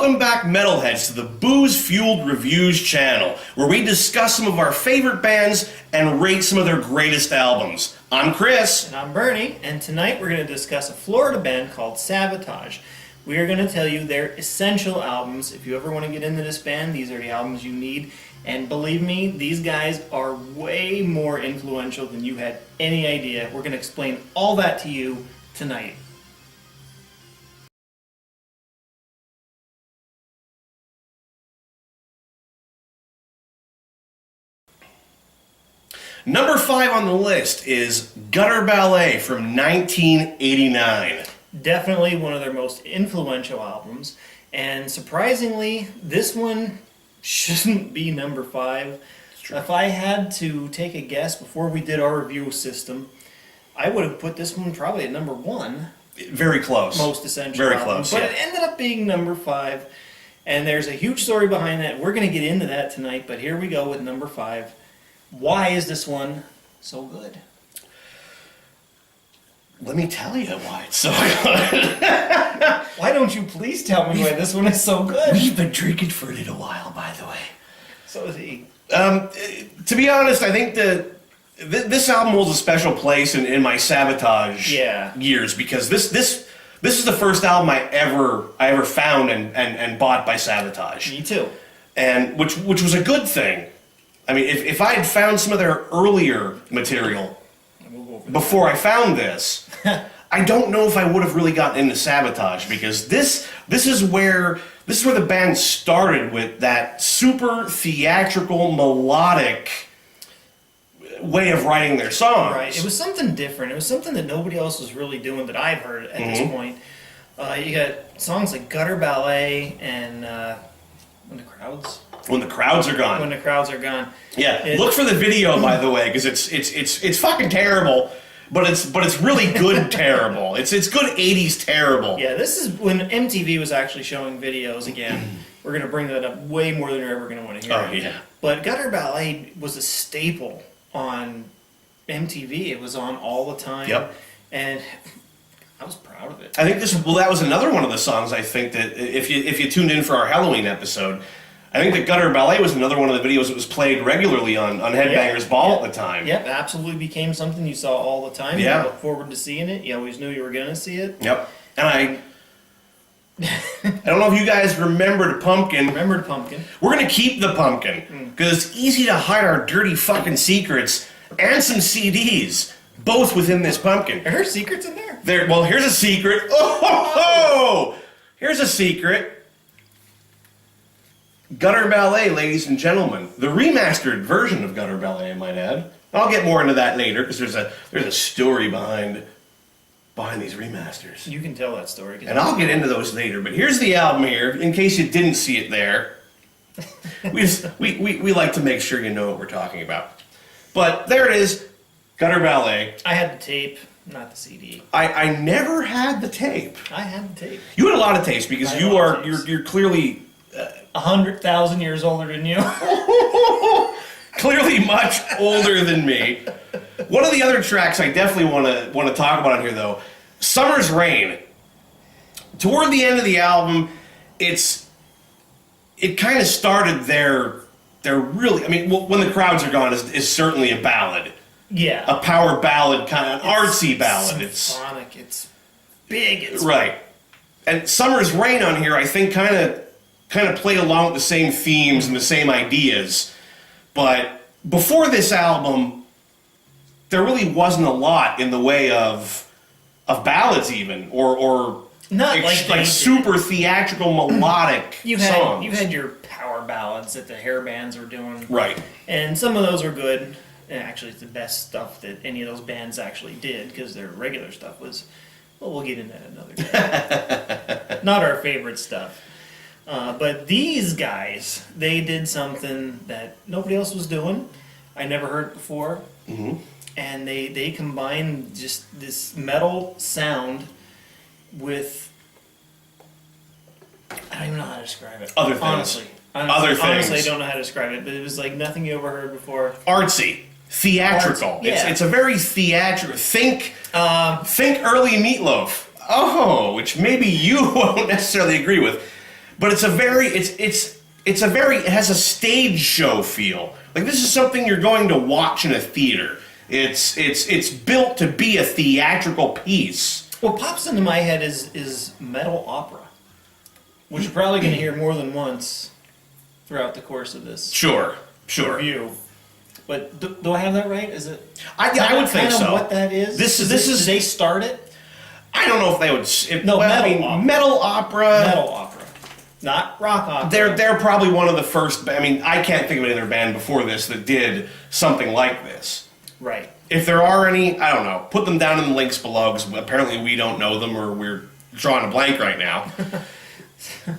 Welcome back, metalheads, to the Booze-Fueled Reviews channel, where we discuss some of our favorite bands and rate some of their greatest albums. I'm Chris. And I'm Bernie, and tonight we're going to discuss a Florida band called Savatage. We are going to tell you their essential albums. If you ever want to get into this band, these are the albums you need. And believe me, these guys are way more influential than you had any idea. We're going to explain all that to you tonight. Number 5 on the list is Gutter Ballet from 1989. Definitely one of their most influential albums. And surprisingly, this one shouldn't be number 5. If I had to take a guess before we did our review system, I would have put this one probably at number 1. Very close. Most essential Very album. close, But yeah. it ended up being number 5. And there's a huge story behind that. We're going to get into that tonight, but here we go with number 5. Why is this one so good? Let me tell you why it's so good. Why don't you please tell me why this one is so good? We've been drinking for a little while, by the way. So is he. To be honest, I think that this album holds a special place in my Savatage years, because this is the first album I ever found and bought by Savatage. Me too. And which was a good thing. I mean, if I had found some of their earlier material before I found this, I don't know if I would have really gotten into Savatage, because this is where the band started with that super theatrical, melodic way of writing their songs. Right. It was something different. It was something that nobody else was really doing that I've heard at this point. You got songs like Gutter Ballet and When the Crowds Are Gone. When the Crowds Are Gone. Yeah. Look for the video, by the way, because it's fucking terrible. But it's really good terrible. It's good 80s terrible. Yeah, this is when MTV was actually showing videos again. We're going to bring that up way more than you're ever going to want to hear. Oh, yeah. But Gutter Ballet was a staple on MTV. It was on all the time. Yep. And I was proud of it. I think that was another one of the songs, I think, that if you tuned in for our Halloween episode, I think that Gutter Ballet was another one of the videos that was played regularly on Headbangers Ball at the time. Yep, absolutely became something you saw all the time. Yeah. You look forward to seeing it. You always knew you were going to see it. Yep. And I don't know if you guys remember the pumpkin. Remember the pumpkin. We're going to keep the pumpkin, because it's easy to hide our dirty fucking secrets and some CDs, both within this pumpkin. Are there secrets in there? Well, here's a secret. Oh, ho, ho! Here's a secret. Gutter Ballet, ladies and gentlemen. The remastered version of Gutter Ballet, I might add. I'll get more into that later, because there's a story behind these remasters. You can tell that story. And I'll get into those later, but here's the album here, in case you didn't see it there. We like to make sure you know what we're talking about. But there it is, Gutter Ballet. I had the tape, not the CD. I never had the tape. I had the tape. You had a lot of tapes, because you're clearly 100,000 years older than you. clearly much older than me. One of the other tracks I definitely want to talk about on here, though, Summer's Rain. Toward the end of the album, it kind of started their really, I mean, When the Crowds Are Gone is certainly a ballad. Yeah. A power ballad, kind of an artsy ballad. It's symphonic, it's big. It's right. And Summer's Rain on here, I think, kind of played along with the same themes and the same ideas. But before this album, there really wasn't a lot in the way of ballads, even, or not like super theatrical melodic songs. You had your power ballads that the hair bands were doing, right? And some of those were good. And actually, it's the best stuff that any of those bands actually did, because their regular stuff was, well, we'll get into that another day. Not our favorite stuff. But these guys, they did something that nobody else was doing. I never heard it before. Mm-hmm. And they combined just this metal sound with, I don't even know how to describe it. Other things. Honestly, I don't know how to describe it, but it was like nothing you ever heard before. Artsy. Theatrical. Yeah. It's a very theatrical. Think early Meatloaf. Oh, which maybe you won't necessarily agree with. but it has a stage show feel. Like, this is something you're going to watch in a theater. It's built to be a theatrical piece. What pops into my head is metal opera, which you're probably going to hear more than once throughout the course of this Sure. review. But do I have that right? Is it? I would think so. What that is? This is. Did they start it? I don't know if they would. Metal opera. Metal opera, not rock opera. They're probably one of the first. I mean, I can't think of any other band before this that did something like this. Right. If there are any, I don't know. Put them down in the links below, because apparently we don't know them, or we're drawing a blank right now.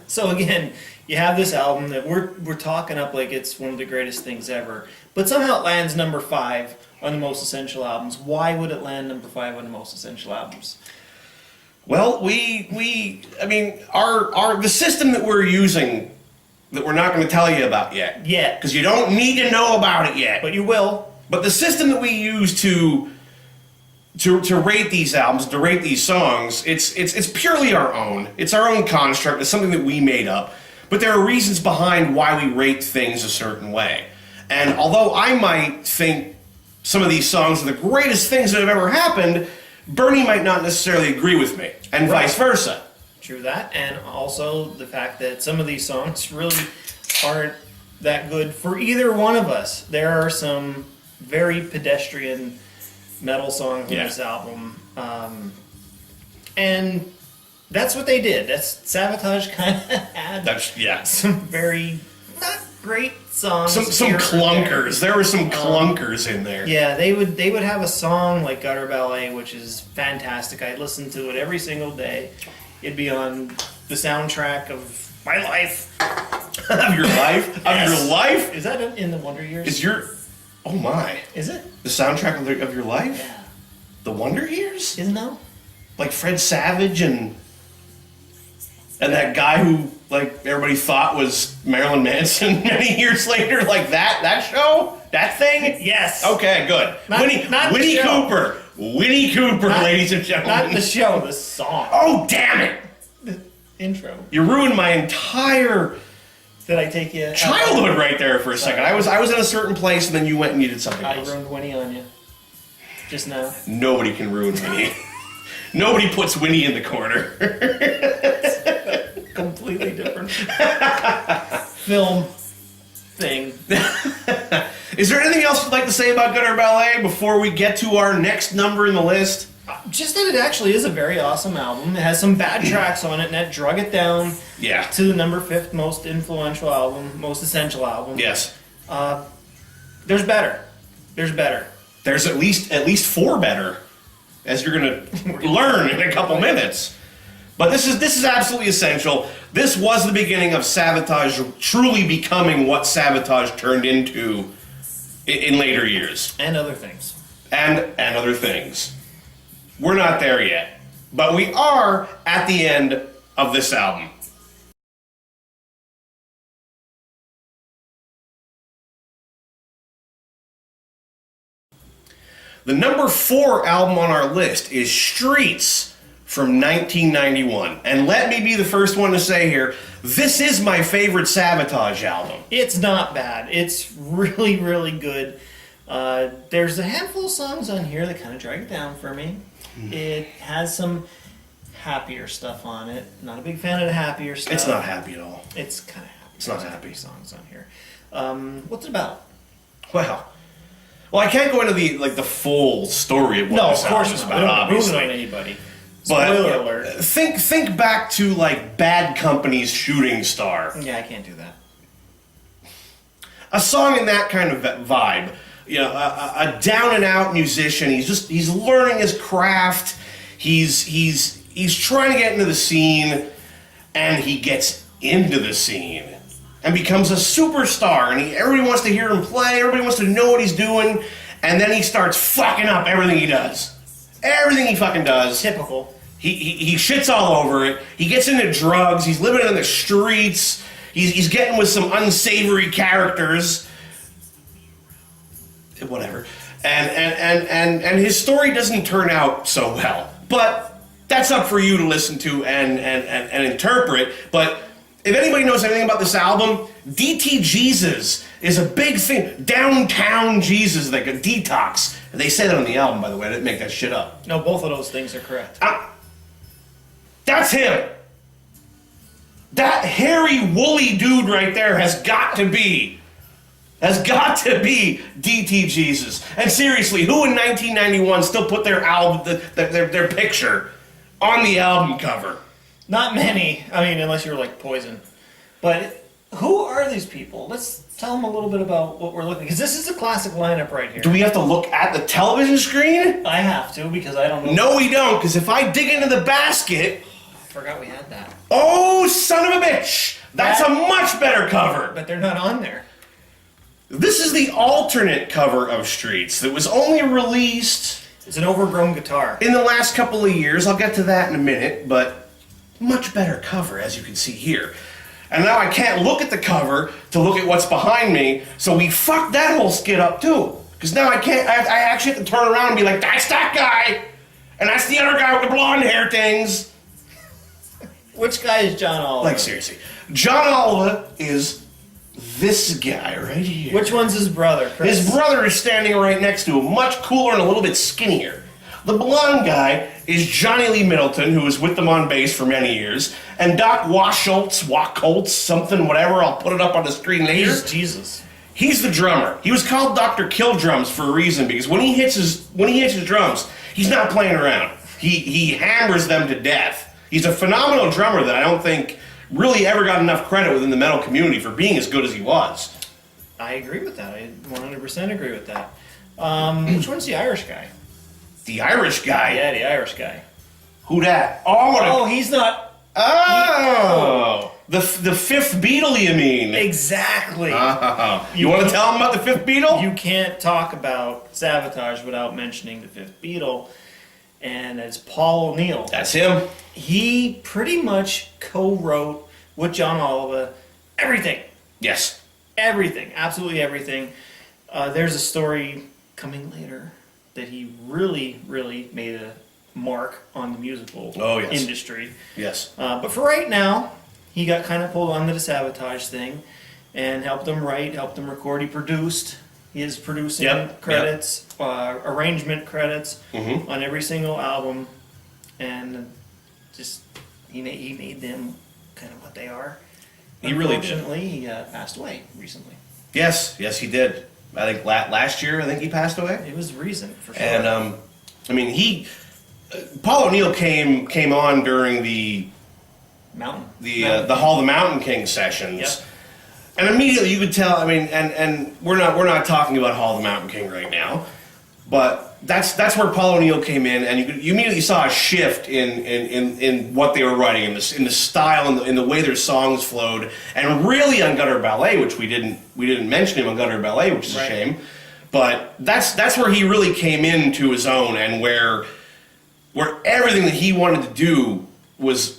So again, you have this album that we're talking up like it's one of the greatest things ever, but somehow it lands number 5 on the most essential albums. Why would it land number 5 on the most essential albums? Well, the system that we're using, that we're not going to tell you about yet. Because you don't need to know about it yet. But you will. But the system that we use to rate these albums, to rate these songs, it's purely our own. It's our own construct. It's something that we made up. But there are reasons behind why we rate things a certain way. And although I might think some of these songs are the greatest things that have ever happened, Bernie might not necessarily agree with me, and vice versa. True that, and also the fact that some of these songs really aren't that good for either one of us. There are some very pedestrian metal songs on this album, and that's what they did. Sabotage kind of had some very not great songs. Some clunkers. There were some clunkers in there. Yeah, they would have a song like Gutter Ballet, which is fantastic. I listened to it every single day. It'd be on the soundtrack of my life. Of your life? Yes. Of your life? Is that in the Wonder Years? Oh my. Is it? The soundtrack of your life? Yeah. The Wonder Years? Isn't that? Like Fred Savage and that guy who, like, everybody thought was Marilyn Manson many years later, like that show? That thing? Yes. Okay, good. Winnie Cooper. Winnie Cooper, ladies and gentlemen. Not the show, the song. Oh, damn it! The intro. You ruined my entire Did I take you childhood right there for a second. I was in a certain place, and then you went and you did something else. I ruined Winnie on you. Just now. Nobody can ruin Winnie. Nobody puts Winnie in the corner. Completely different film thing. Is there anything else you'd like to say about Gutter Ballet before we get to our next number in the list? Just that it actually is a very awesome album. It has some bad tracks on it, and that drug it down to the number 5th most influential album, most essential album. Yes. There's better. There's better. There's at least 4 better, as you're going to learn in a couple minutes. But this is absolutely essential. This was the beginning of Savatage truly becoming what Savatage turned into in later years. And other things. And other things. We're not there yet. But we are at the end of this album. The number 4 album on our list is Streets from 1991. And let me be the first one to say here, this is my favorite Savatage album. It's not bad. It's really, really good. There's a handful of songs on here that kind of drag it down for me. It has some happier stuff on it. Not a big fan of the happier stuff. It's not happy at all. It's kind of happy. It's not happy. Songs on here. What's it about? Well, I can't go into the full story of what this album is about, obviously. We don't ruin anybody. But Spoiler alert. Think back to like Bad Company's Shooting Star. Yeah, I can't do that. A song in that kind of vibe. You know, a down and out musician. He's learning his craft. He's trying to get into the scene, and he gets into the scene and becomes a superstar. And everybody wants to hear him play. Everybody wants to know what he's doing. And then he starts fucking up everything he does. Everything he fucking does. Typical. He shits all over it. He gets into drugs. He's living in the streets. He's getting with some unsavory characters. Whatever. And his story doesn't turn out so well. But that's up for you to listen to and interpret. But if anybody knows anything about this album, DT Jesus is a big thing. Downtown Jesus, like a detox. And they say that on the album, by the way. I didn't make that shit up. No, both of those things are correct. That's him. That hairy, woolly dude right there has got to be DT Jesus. And seriously, who in 1991 still put their album, their picture on the album cover? Not many. I mean, unless you're like Poison. But who are these people? Let's tell them a little bit about what we're looking at. Because this is a classic lineup right here. Do we have to look at the television screen? I have to, because I don't know. No, we don't, because if I dig into the basket... I forgot we had that. Oh, son of a bitch! That's a much better cover! But they're not on there. This is the alternate cover of Streets that was only released... It's an overgrown guitar. in the last couple of years. I'll get to that in a minute, but much better cover, as you can see here. And now I can't look at the cover to look at what's behind me, so we fucked that whole skit up too. Because now I can't, I actually have to turn around and be like, that's that guy! And that's the other guy with the blonde hair things. Which guy is John Oliver? Like, seriously. John Oliver is this guy right here. Which one's his brother, Chris? His brother is standing right next to him, much cooler and a little bit skinnier. The blonde guy is Johnny Lee Middleton, who was with them on bass for many years, and Doc Wachholtz, something, whatever, I'll put it up on the screen later. He's Jesus. He's the drummer. He was called Dr. Kill Drums for a reason, because when he hits his drums, he's not playing around. He hammers them to death. He's a phenomenal drummer that I don't think really ever got enough credit within the metal community for being as good as he was. I agree with that. I 100% agree with that. Which one's the Irish guy? The Irish guy? Yeah, the Irish guy. Who dat? Oh, he's not... The fifth Beatle, you mean? Exactly. You want to tell him about the fifth Beatle? You can't talk about Savatage without mentioning the fifth Beatle, and it's Paul O'Neill. That's him. He pretty much co-wrote with John Oliver everything. Yes. Everything. Absolutely everything. There's a story coming later that he really, really made a mark on the musical industry. Yes. But for right now, he got kind of pulled onto the Savatage thing and helped them write, helped them record. He produced his producing credits, arrangement credits on every single album, and just he made them kind of what they are. He really did. Unfortunately, he passed away recently. Yes, he did. I think last year, he passed away. It was recent, for sure. And, I mean, Paul O'Neill came on during the Hall of the Mountain King sessions. Yep. And immediately you could tell, I mean, and we're not talking about Hall of the Mountain King right now, but that's where Paul O'Neill came in, and you immediately saw a shift in what they were writing, in the style, and in the way their songs flowed, and really on Gutter Ballet, which we didn't mention him on Gutter Ballet, which is a shame, but that's where he really came into his own, and where everything that he wanted to do was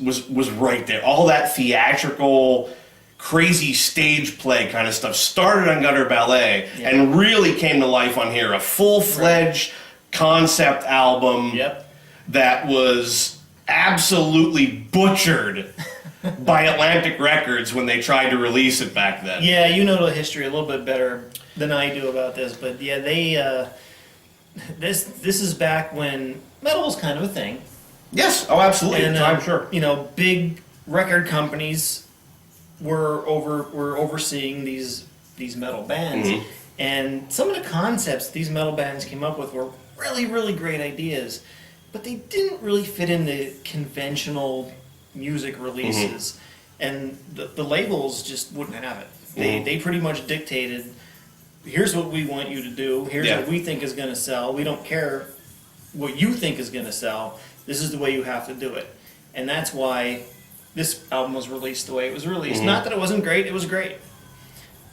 right there. All that theatrical, crazy stage play kind of stuff started on Gutter Ballet and really came to life on here. A full-fledged concept album that was absolutely butchered by Atlantic Records when they tried to release it back then. Yeah, you know the history a little bit better than I do about this, but yeah, they this is back when metal was kind of a thing. Yes, oh absolutely, and, I'm sure. You know, big record companies were overseeing these metal bands, and some of the concepts these metal bands came up with were really, really great ideas, but they didn't really fit into conventional music releases, and the labels just wouldn't have it. They pretty much dictated, here's what we want you to do, here's what we think is going to sell, we don't care what you think is going to sell, this is the way you have to do it. And that's why this album was released the way it was released. Not that it wasn't great, it was great.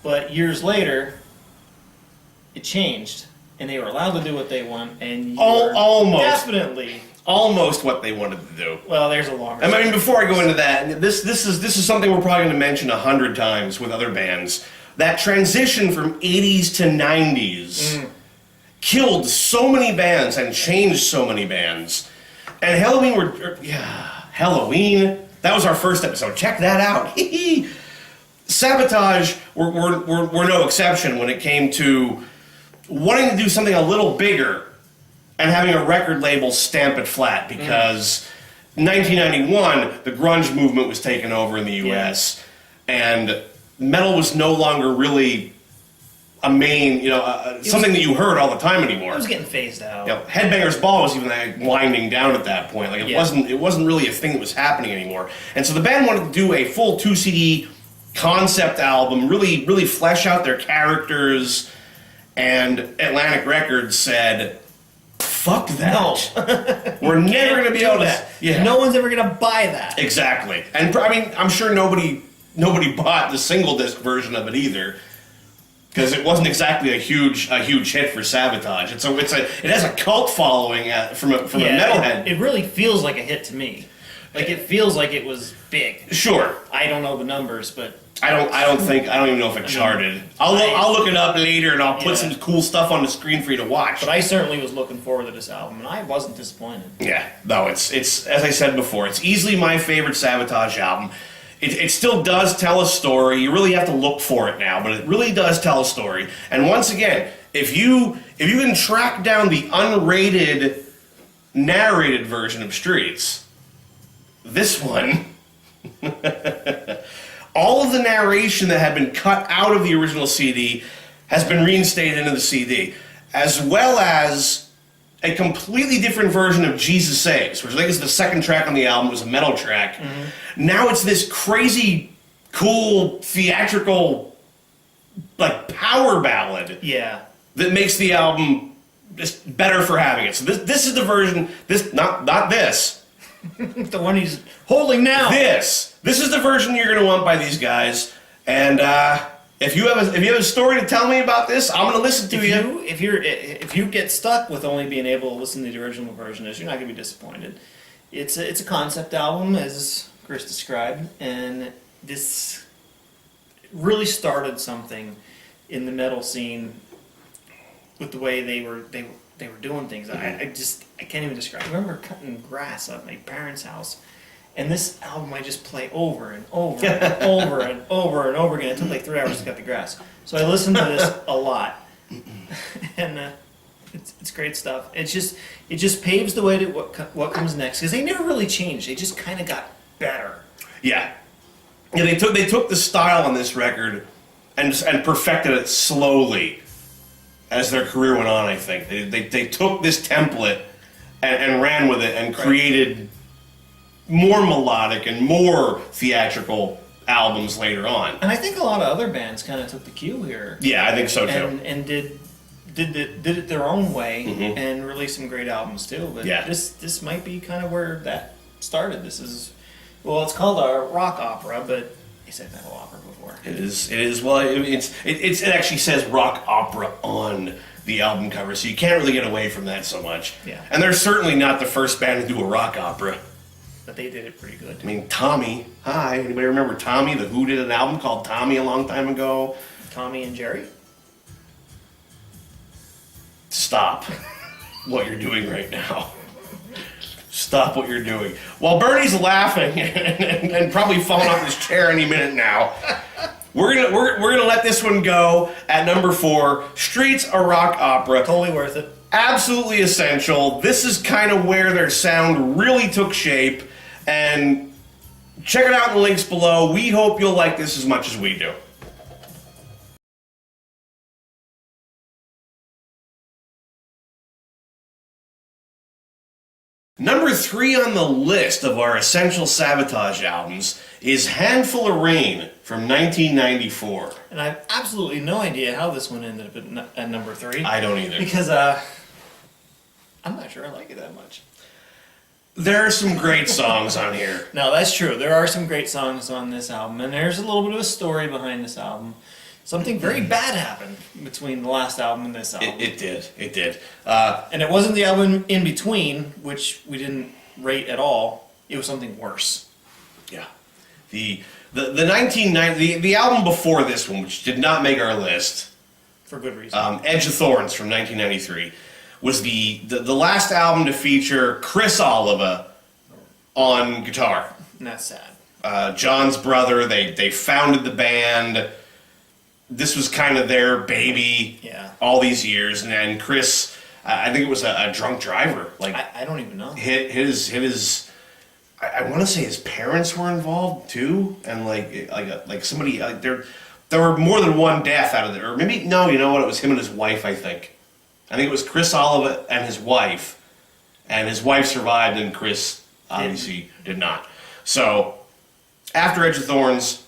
But years later, it changed, and they were allowed to do what they want, and almost what they wanted to do. Well, there's a longer. I mean, before I go into that, this is something we're probably going to mention 100 times with other bands. That transition from 80s to 90s killed so many bands and changed so many bands. And Halloween That was our first episode. Check that out. Sabotage were no exception when it came to wanting to do something a little bigger and having a record label stamp it flat, because 1991, the grunge movement was taken over in the U.S., and metal was no longer really a main, something that you heard all the time anymore. It was getting phased out. Headbangers Ball was even winding down at that point. Like it wasn't really a thing that was happening anymore. And so the band wanted to do a full 2 CD concept album, really, really flesh out their characters. And Atlantic Records said, "Fuck that! No, we're never going to be able to." That. Yeah. No one's ever going to buy that. Exactly. And I mean, I'm sure nobody bought the single disc version of it either, because it wasn't exactly a huge hit for Savatage. It has a cult following from a metalhead. It really feels like a hit to me. Like, it feels like it was big. Sure. I don't know the numbers, but I don't even know if it charted. I'll look it up later, and I'll put some cool stuff on the screen for you to watch. But I certainly was looking forward to this album, and I wasn't disappointed. Yeah, no, it's as I said before, it's easily my favorite Savatage album. It still does tell a story. You really have to look for it now, but it really does tell a story. And once again, if you can track down the unrated, narrated version of Streets, this one, all of the narration that had been cut out of the original CD has been reinstated into the CD, as well as a completely different version of Jesus Saves, which I think is the second track on the album. It was a metal track. Mm-hmm. Now it's this crazy, cool, theatrical, like, power ballad. Yeah. That makes the album just better for having it. So this is the version. Not this. The one he's holding now. This is the version you're going to want by these guys. And if you have a story to tell me about this, I'm going to listen to you. If you get stuck with only being able to listen to the original version, you're not going to be disappointed. It's a concept album, as Chris described, and this really started something in the metal scene with the way they were doing things. I can't even describe. I remember cutting grass at my parents' house, and this album I just play over and over and over and over and over again. It took like 3 hours to cut the grass. So I listened to this a lot, and it's great stuff. It just paves the way to what comes next, because they never really changed. They just kind of got better. Yeah. They took the style on this record and perfected it slowly as their career went on. I think they took this template and ran with it and created more melodic and more theatrical albums later on. And I think a lot of other bands kind of took the cue here. Yeah, I think so too. And did it their own way, mm-hmm. and released some great albums too. But this might be kind of where that started. This is, well, it's called a rock opera, but they said metal opera before. It is. Well, it actually says rock opera on the album cover, so you can't really get away from that so much. Yeah. And they're certainly not the first band to do a rock opera. But they did it pretty good. I mean, Tommy. Hi, anybody remember Tommy? The Who did an album called Tommy a long time ago. Tommy and Jerry? Stop what you're doing right now. Stop what you're doing. While Bernie's laughing and probably falling off his chair any minute now, we're gonna let this one go at number 4. Streets, a rock opera. Totally worth it. Absolutely essential. This is kind of where their sound really took shape. And check it out in the links below. We hope you'll like this as much as we do. Number 3 on the list of our essential Savatage albums is Handful of Rain from 1994. And I have absolutely no idea how this one ended up at number 3. I don't either. Because I'm not sure I like it that much. There are some great songs on here. No, that's true. There are some great songs on this album, and there's a little bit of a story behind this album. Something very bad happened between the last album and this album. It did. And it wasn't the album in between, which we didn't rate at all. It was something worse. Yeah. The 1990 the album before this one, which did not make our list, for good reason. Edge of Thorns from 1993, was the last album to feature Chris Oliva on guitar. And that's sad. John's brother. They founded the band. This was kind of their baby. Yeah. All these years, and then Chris, I think it was a drunk driver. Like I don't even know. hit his. I want to say his parents were involved too, and like somebody there were more than one death out of there, or maybe no, you know what? It was him and his wife. I think it was Chris Oliver and his wife survived, and Chris obviously did not. So after Edge of Thorns,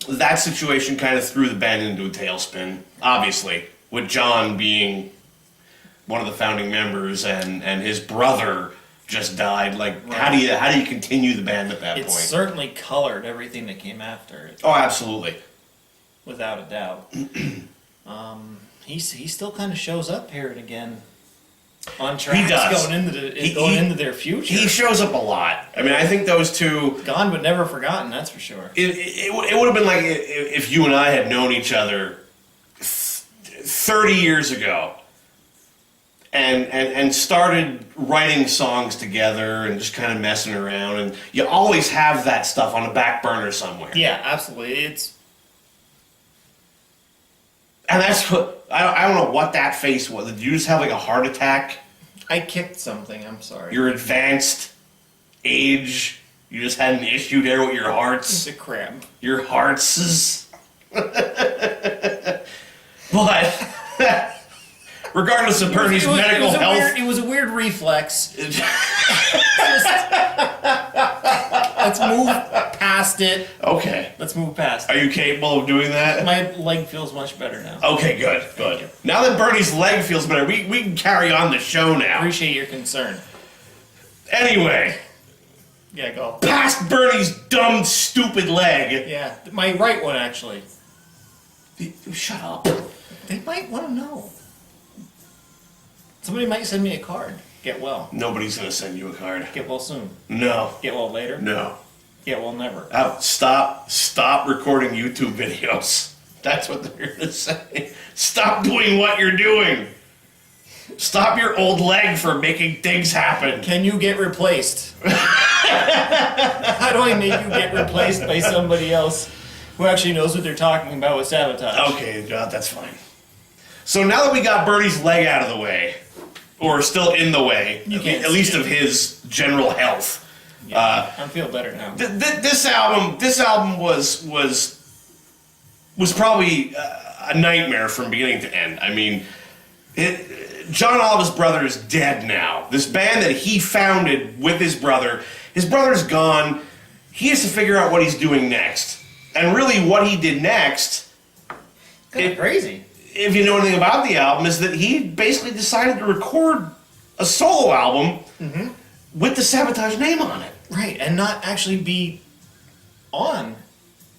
that situation kind of threw the band into a tailspin. Obviously, with John being one of the founding members and his brother just died. Like, right. How do you continue the band at that It point? certainly colored everything that came after it, Oh, absolutely. without a doubt. He still kind of shows up here and again on tracks He does. going into their future. He shows up a lot. I mean, I think those two. Gone but never forgotten. That's for sure. It would have been like if you and I had known each other 30 years ago. And started writing songs together and just kind of messing around, and you always have that stuff on the back burner somewhere. Yeah, absolutely. And that's what I don't know what that face was. Did you just have like a heart attack? I kicked something. I'm sorry. Your advanced age, you just had an issue there with your hearts. It's a cramp. Your hearts. But regardless of Bernie's medical health, It was a weird reflex. Let's move past it. okay. Let's move past Are it. you capable of doing that? My leg feels much better now. Okay, good. you. Now that Bernie's leg feels better, we can carry on the show now. Appreciate your concern. Anyway, Yeah, go. past Bernie's dumb, stupid leg. Yeah, my right one actually. Shut up. They might want to know. Somebody might send me a card. Get well. Nobody's gonna send you a card. Get well soon. No. Get well later. No. Get well never. Stop recording YouTube videos. That's what they're gonna say. Stop doing what you're doing. Stop your old leg from making things happen. Can you get replaced? How do I make you get replaced by somebody else who actually knows what they're talking about with Sabotage? Okay, that's fine. So now that we got Bernie's leg out of the way, or still in the way, You can't at least see of it. his general health. Yeah, I feel better now. This album was probably a nightmare from beginning to end. I mean, John Oliver's brother is dead now. This band that he founded with his brother's gone. He has to figure out what he's doing next. And really what he did next, Kind of crazy. if you know anything about the album, is that he basically decided to record a solo album with the Savatage name on it. Right, and not actually be on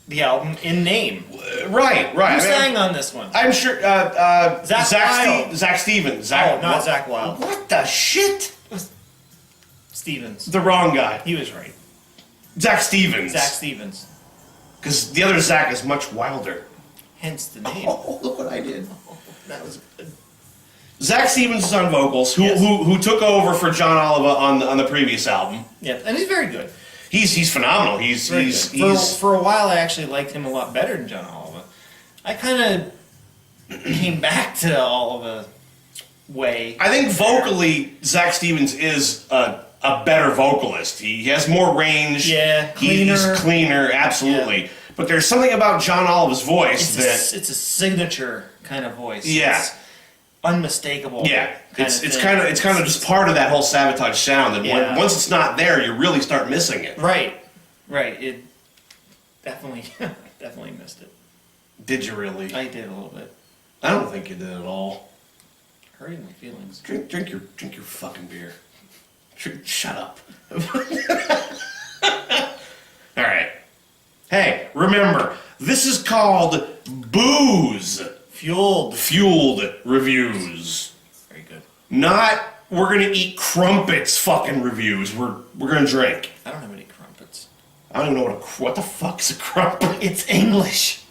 the album in name. Right. Who I mean, sang on this one? I'm sure Zach Wild. Zach Stevens. Oh, not Zach Wild. What the shit? Stevens. The wrong guy. He was right. Zach Stevens. Zach Stevens. Because the other Zach is much wilder. Hence the name. Oh, look what I did. That was good. Zach Stevens is on vocals, who Yes. who took over for John Oliver on the previous album. Yeah, and he's very good. He's phenomenal. He's Very good. For a while, I actually liked him a lot better than John Oliver. I kind of came back to Oliver way. I think vocally, Zach Stevens is a better vocalist. He has more range. Yeah, He's cleaner. cleaner, absolutely. Yeah. But there's something about John Oliver's voice It's a signature kind of voice. Yeah. It's unmistakable. it's thing. kind of just part of that whole Savatage sound. And Yeah. once it's not there, you really start missing it. Right. It definitely missed it. Did you really? I did a little bit. I don't think you did at all. Hurting my feelings. Drink your fucking beer. Shut up. All right. Hey, remember, this is called Booze Fueled. Fueled Reviews. Very good. Not we're gonna eat crumpets fucking reviews. We're gonna drink. I don't have any crumpets. I don't even know what the fuck's a crumpet. It's English.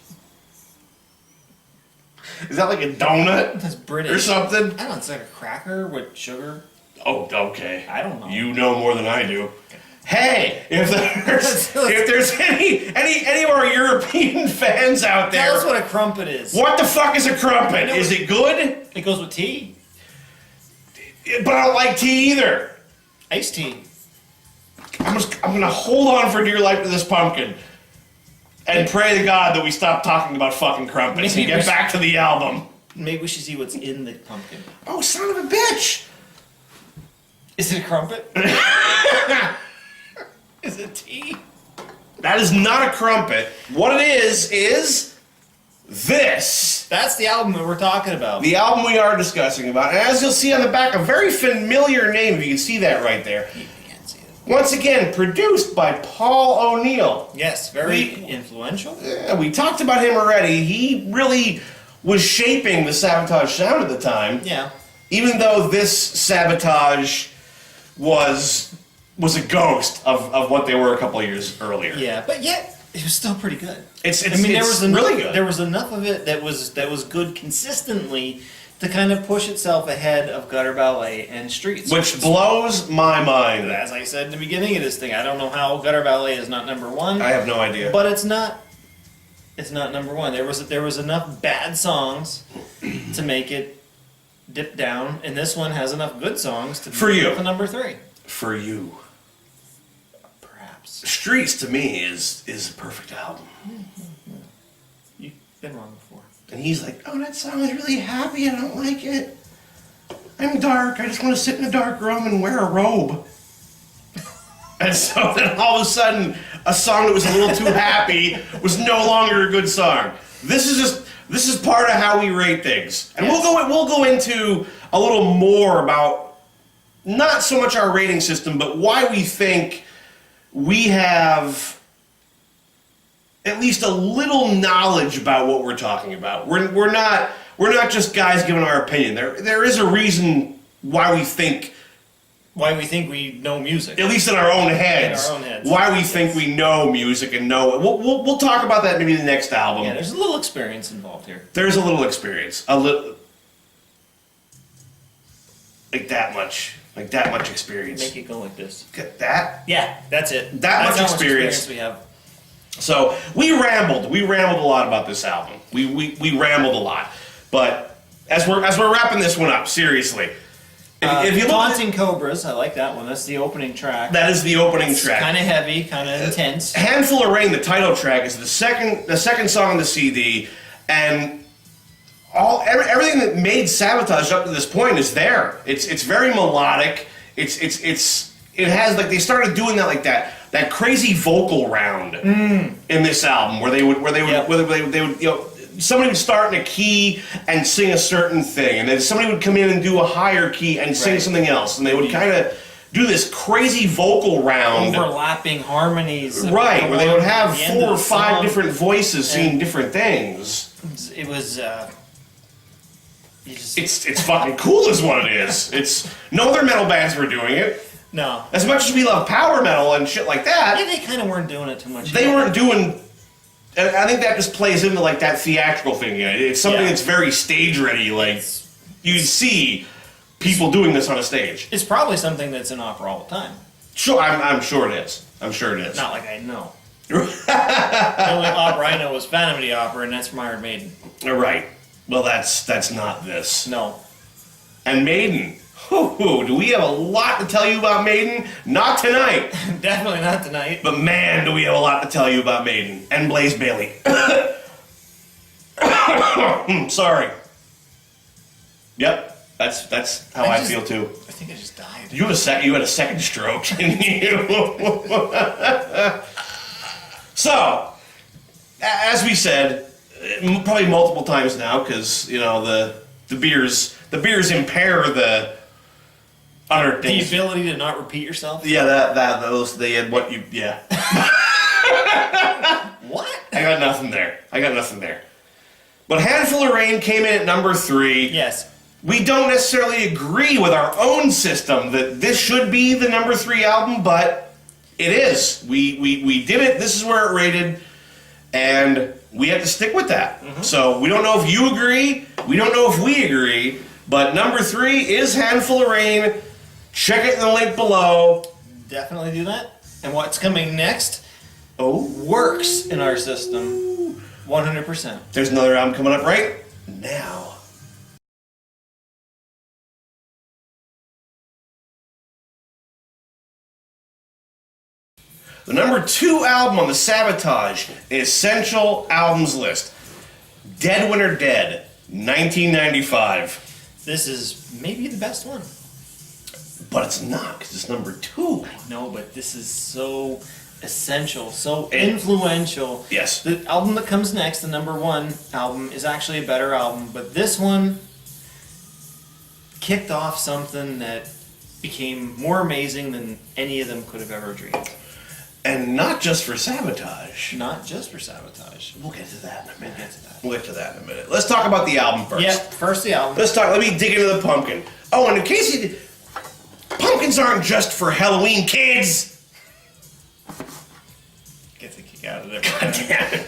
Is that like a donut That's British. or something? I don't know. It's like a cracker with sugar. Oh, okay. I don't know. You know more than I do. Hey, if there's any of our European fans out there, tell us what a crumpet is. What the fuck is a crumpet? Is it good? It goes with tea. But I don't like tea either. Iced tea. I'm gonna hold on for dear life to this pumpkin and pray to God that we stop talking about fucking crumpets and get back to the album. Maybe we should see what's in the pumpkin. Oh, son of a bitch! Is it a crumpet? Is it tea? That is not a crumpet. What it is this. That's the album that we're talking about. The album we are discussing about. And as you'll see on the back, a very familiar name, if you can see that right there. You can't see it. Once again, produced by Paul O'Neill. Yes, very influential. We talked about him already. He really was shaping the Savatage sound at the time. Yeah. Even though this Sabotage was a ghost of what they were a couple of years earlier. Yeah, but yet it was still pretty good. It's really good. There was enough of it that was good consistently to kind of push itself ahead of Gutter Ballet and Streets. Which blows my mind. As I said in the beginning of this thing, I don't know how Gutter Ballet is not number one. I have no idea. But it's not number one. There was enough bad songs to make it dip down, and this one has enough good songs to you to number 3. For you. Perhaps. Streets to me is a perfect album. You've been wrong before. And he's like, oh, that song is really happy, I don't like it. I'm dark, I just want to sit in a dark room and wear a robe. And so then all of a sudden, a song that was a little too happy was no longer a good song. This is part of how we rate things. And yes. we'll go into a little more about not so much our rating system, but why we think we have at least a little knowledge about what we're talking about. We're not just guys giving our opinion. There is a reason why we think we know music. At least in our own heads. In our own heads. Why we think we know music and know. We'll talk about that maybe in the next album. Yeah, there's a little experience involved here. There's a little experience. Like that much experience. Make it go like this. Get that? Yeah, that's it. That's much experience we have. So we rambled. We rambled a lot about this album. We rambled a lot. But as we're wrapping this one up, seriously. If you look Taunting Cobras, I like that one. That's the opening track. That is the opening track. Kind of heavy, kind of intense. Handful of Rain, the title track, is the second song on the CD, and everything that made Sabotage up to this point is there. It's very melodic. It has, like, they started doing that crazy vocal round in this album where they would somebody would start in a key and sing a certain thing, and then somebody would come in and do a higher key and sing something else, and they would kind of do this crazy vocal round. Overlapping harmonies. Right, where they would have 4 or 5 different voices singing different things. It was, It's fucking cool is what it is. No other metal bands were doing it. No. As much as we love power metal and shit like that. Yeah, they kind of weren't doing it too much. They weren't doing... And I think that just plays into, like, that theatrical thing. It's something that's very stage-ready. Like, you see people doing this on a stage. It's probably something that's in opera all the time. Sure, I'm sure it is. I'm sure it is. Not like I know. The only opera I know is Phantom of the Opera, and that's from Iron Maiden. Right. Well, that's not this. No. And Maiden. Do we have a lot to tell you about Maiden? Not tonight. Definitely not tonight. But man, do we have a lot to tell you about Maiden. And Blaze Bayley. Sorry. Yep, that's how I feel too. I think I just died. You had a second stroke, didn't you? So, as we said, probably multiple times now, because the beers impair the other things. The ability to not repeat yourself. Yeah, they had what you What? I got nothing there. But Handful of Rain came in at number 3. Yes. We don't necessarily agree with our own system that this should be the number 3 album, but it is. We did it. This is where it rated, and we have to stick with that. Mm-hmm. So we don't know if you agree. We don't know if we agree. But number 3 is Handful of Rain. Check it in the link below. Definitely do that. And what's coming next Oh, works in our system 100%. there's another album coming up right now. The number 2 album on the Savatage Essential Albums list, Dead Winter Dead, 1995. This is maybe the best one. But it's not, because it's number 2. No, but this is so essential, so influential. Yes. The album that comes next, the number 1 album, is actually a better album, but this one kicked off something that became more amazing than any of them could have ever dreamed. And not just for Savatage. Not just for Sabotage. We'll get to that in a minute. We'll get to that. We'll get to that in a minute. Let's talk about the album first. Yep, first the album. Let me dig into the pumpkin. Oh, and in case you... Pumpkins aren't just for Halloween, kids! Get the kick out of there. God damn it.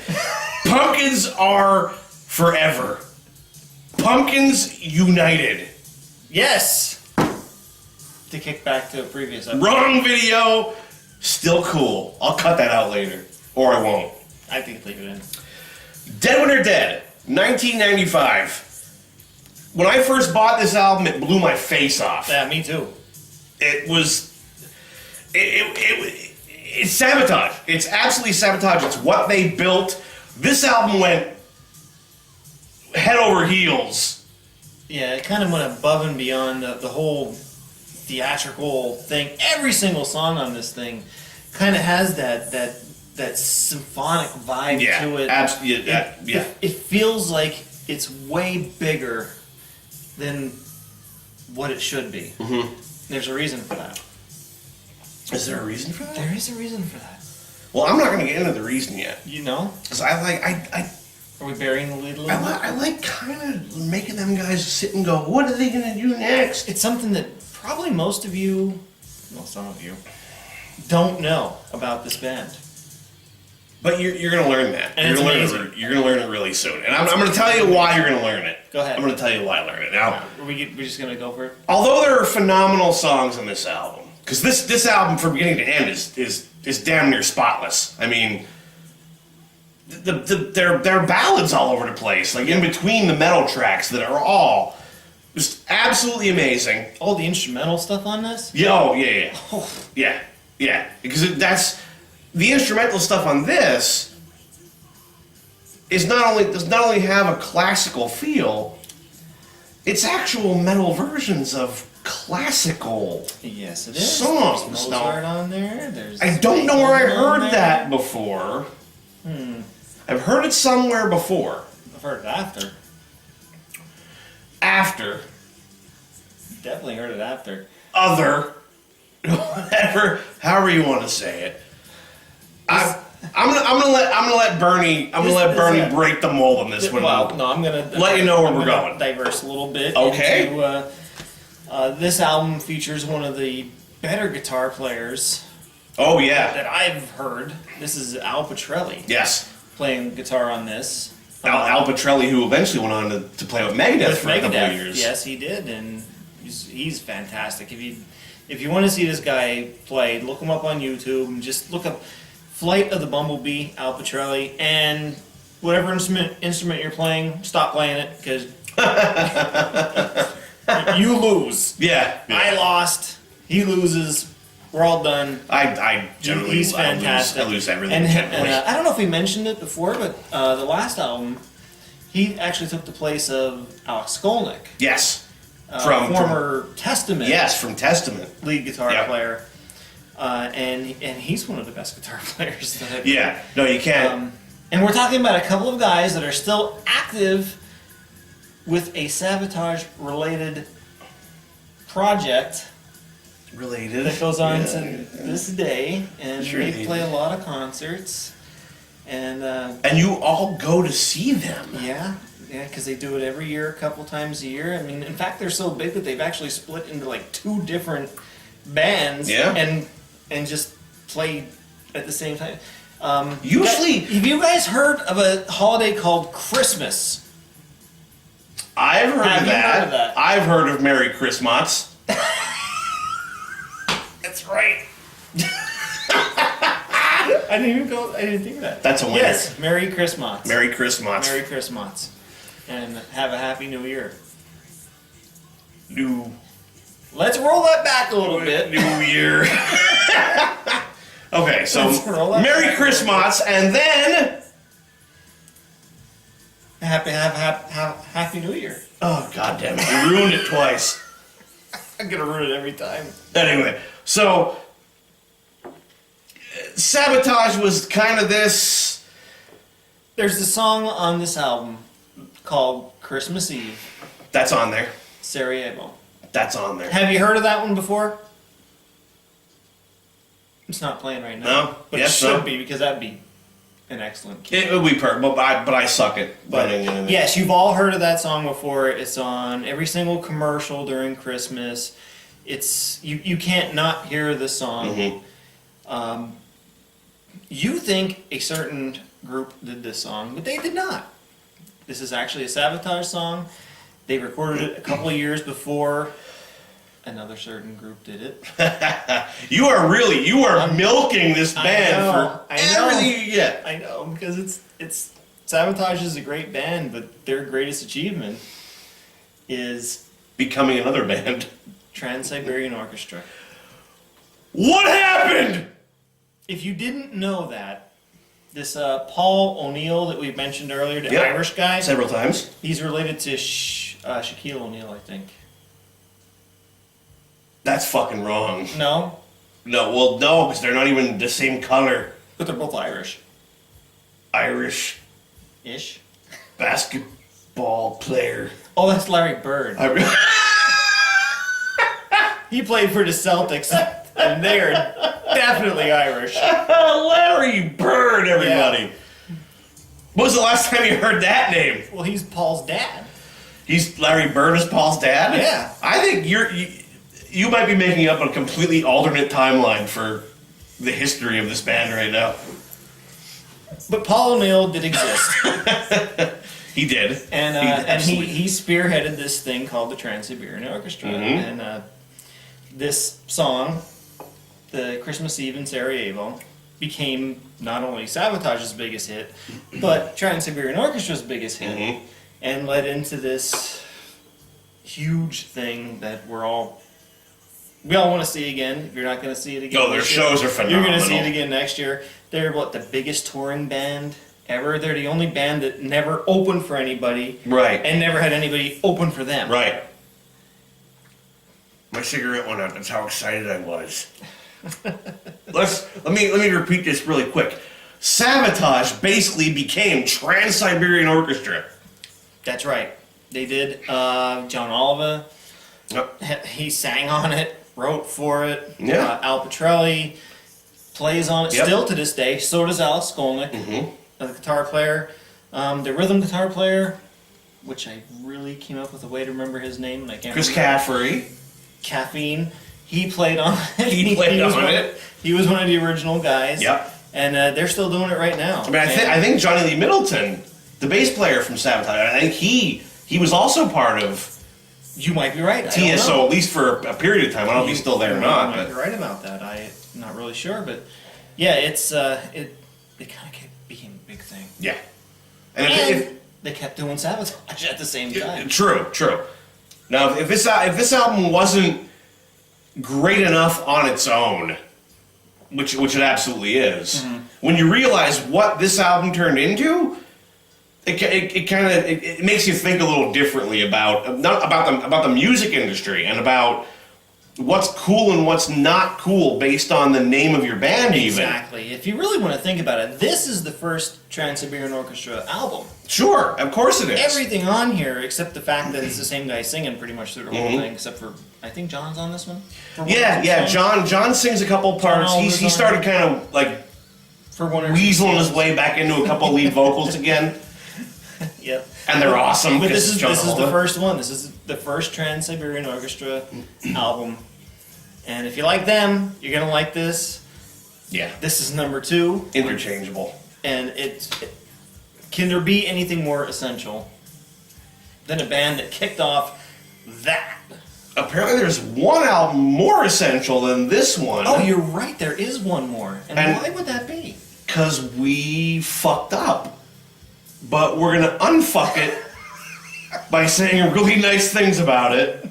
Pumpkins are forever. Pumpkins united. Yes! To kick back to a previous episode. Wrong video. Still cool. I'll cut that out later. Or I won't. I think leave it in. Dead Winter Dead, 1995. When I first bought this album, it blew my face off. Yeah, me too. It was... It's Sabotage. It's absolutely Sabotage. It's what they built. This album went head over heels. Yeah, it kind of went above and beyond the whole theatrical thing. Every single song on this thing kind of has that symphonic vibe to it. Absolutely. It feels like it's way bigger than what it should be. Mm-hmm. There's a reason for that. Is there a reason for that? There is a reason for that. Well, I'm not going to get into the reason yet. You know? Because I Are we burying the lead a little bit? I like kind of making them guys sit and go, what are they going to do next? It's something that probably most of you, well, some of you, don't know about this band. But you're going to learn that. And you're it's going to learn it really soon. And I'm going to tell you why you're going to learn it. Go ahead. I'm going to tell you why I learned it. Now, We're just going to go for it? although there are phenomenal songs on this album, because this album from beginning to end is damn near spotless. I mean, there are ballads all over the place, like in between the metal tracks that are all just absolutely amazing. All the instrumental stuff on this? Yeah. Oh. Yeah. Because that's the instrumental stuff on this does not only have a classical feel, it's actual metal versions of classical Yes, it is. songs. There's Now, Mozart on there. There's I don't know where I Beethoven on heard there. that before. I've heard it somewhere before. I've heard it after. After. Definitely heard it after. Other. Whatever. However you want to say it. I'm gonna let Bernie break the mold on this one. Well, no, I'm gonna Let you know where we're going. Diverse a little bit. Okay. Into, this album features one of the better guitar players Oh yeah. that I've heard. This is Al Pitrelli Yes. playing guitar on this. Al Pitrelli, who eventually went on to play with Megadeth With for a couple of Megadeth. years. Yes, he did, and he's fantastic. If you want to see this guy play, look him up on YouTube and just look up Flight of the Bumblebee, Al Pitrelli, and whatever instrument you're playing, stop playing it because you lose. Yeah. I lost. He loses. We're all done. I generally He's fantastic. I lose everything. And generally. I don't know if we mentioned it before, but the last album, he actually took the place of Alex Skolnick, Yes. former Testament from Testament. lead guitar Yep. player, and he's one of the best guitar players that I've Yeah. No, you can't. and we're talking about a couple of guys that are still active with a Sabotage-related project Related. that goes on Yeah. to this day, and Sure they they play do. a lot of concerts. And And you all go to see them. yeah, because they do it every year, a couple times a year. I mean, in fact, they're so big that they've actually split into like 2 different bands. Yeah. and just play at the same time. Usually- have you guys heard of a holiday called Christmas? I've heard Have of you that. heard of that? I've heard of Merry Christmas. That's right. I didn't think of that. That's a winner. Yes, Merry Christmas. Merry Christmas. Merry Christmas. And have a Happy New Year. Let's roll that back a little bit. New Year. Okay, so Let's roll that Merry back. Christmas, and then... Happy New Year. Oh, God damn it. You ruined it twice. I'm gonna ruin it every time. Anyway, so... Sabotage was kind of this... There's a song on this album called Christmas Eve, That's on there. Sarajevo. That's on there. Have you heard of that one before? It's not playing right now. No? But Yes, it should no? be, because that'd be an excellent key. It would be perfect, but I suck at running anything. Yes, you've all heard of that song before. It's on every single commercial during Christmas. It's you can't not hear the song. Mhm. You think a certain group did this song, but they did not. This is actually a Savatage song. They recorded it a couple of years before another certain group did it. You are milking this band for I know. everything you get. I know, because it's Savatage is a great band, but their greatest achievement is Becoming another band. Trans-Siberian Orchestra. What happened? If you didn't know that, this Paul O'Neill that we mentioned earlier, the Yep. Irish guy, Several times. he's related to Shaquille O'Neal, I think. That's fucking wrong. No, No, because they're not even the same color. but they're both Irish-ish. Irish basketball player. Oh, that's Larry Bird. He played for the Celtics, and they're definitely Irish. Larry Bird, everybody. When was the last time you heard that name? Well, he's Paul's dad. He's Larry Bird is Paul's dad? Yeah. I think you might be making up a completely alternate timeline for the history of this band right now. But Paul O'Neill did exist, He did. and he spearheaded this thing called the Trans-Siberian Orchestra, Mm-hmm. and this song, the Christmas Eve in Sarajevo, became not only Savage's biggest hit, but Trans-Siberian Orchestra's biggest hit, Mm-hmm. and led into this huge thing that we all want to see again. If you're not going to see it again, Oh, their this year, shows are phenomenal. You're going to see it again next year. They're the biggest touring band ever. They're the only band that never opened for anybody, Right. and never had anybody open for them. Right. My cigarette went out. That's how excited I was. Let me repeat this really quick. Sabotage basically became Trans-Siberian Orchestra. That's right. They did. John Oliver, Yep. he sang on it, wrote for it. Yeah. Al Petrelli plays on it Yep. still to this day. So does Alex Skolnick, the guitar player. The rhythm guitar player, which I really came up with a way to remember his name, and I can't Chris remember. Caffrey. Caffeine. He played on it. He played was on one- it. He was one of the original guys. Yep. And they're still doing it right now. I mean, I think Johnny Lee Middleton, the bass player from Sabotage, I think he was also part of You might be right. I don't TSO, know. at least for a period of time. I don't know if he's still there or not. You might But be right about that. I'm not really sure, but yeah, it kind of became a big thing. yeah. And And they kept doing Sabotage at the same time. True. Now, if this album wasn't great enough on its own, which it absolutely is, when you realize what this album turned into, it makes you think a little differently about the music industry and about what's cool and what's not cool based on the name of your band. Even Exactly. If you really want to think about it, this is the first Trans-Siberian Orchestra album. sure, of course it is. Everything on here, except the fact that it's the same guy singing pretty much through the whole thing, except for I think John's on this one. For one or two Yeah. songs. John sings a couple parts. Oliver's He on started it. kind of like For one or two weaseling his songs. way back into a couple lead vocals again, Yep. and they're awesome. But this 'cause is John the Oliver. first one. This is the first Trans-Siberian Orchestra album. And if you like them, you're gonna like this. Yeah, This is number 2, interchangeable. and can there be anything more essential than a band that kicked off that? Apparently, there's one album more essential than this one. Oh, you're right. There is one more, and And- why would that be? Because we fucked up. But we're going to unfuck it by saying really nice things about it.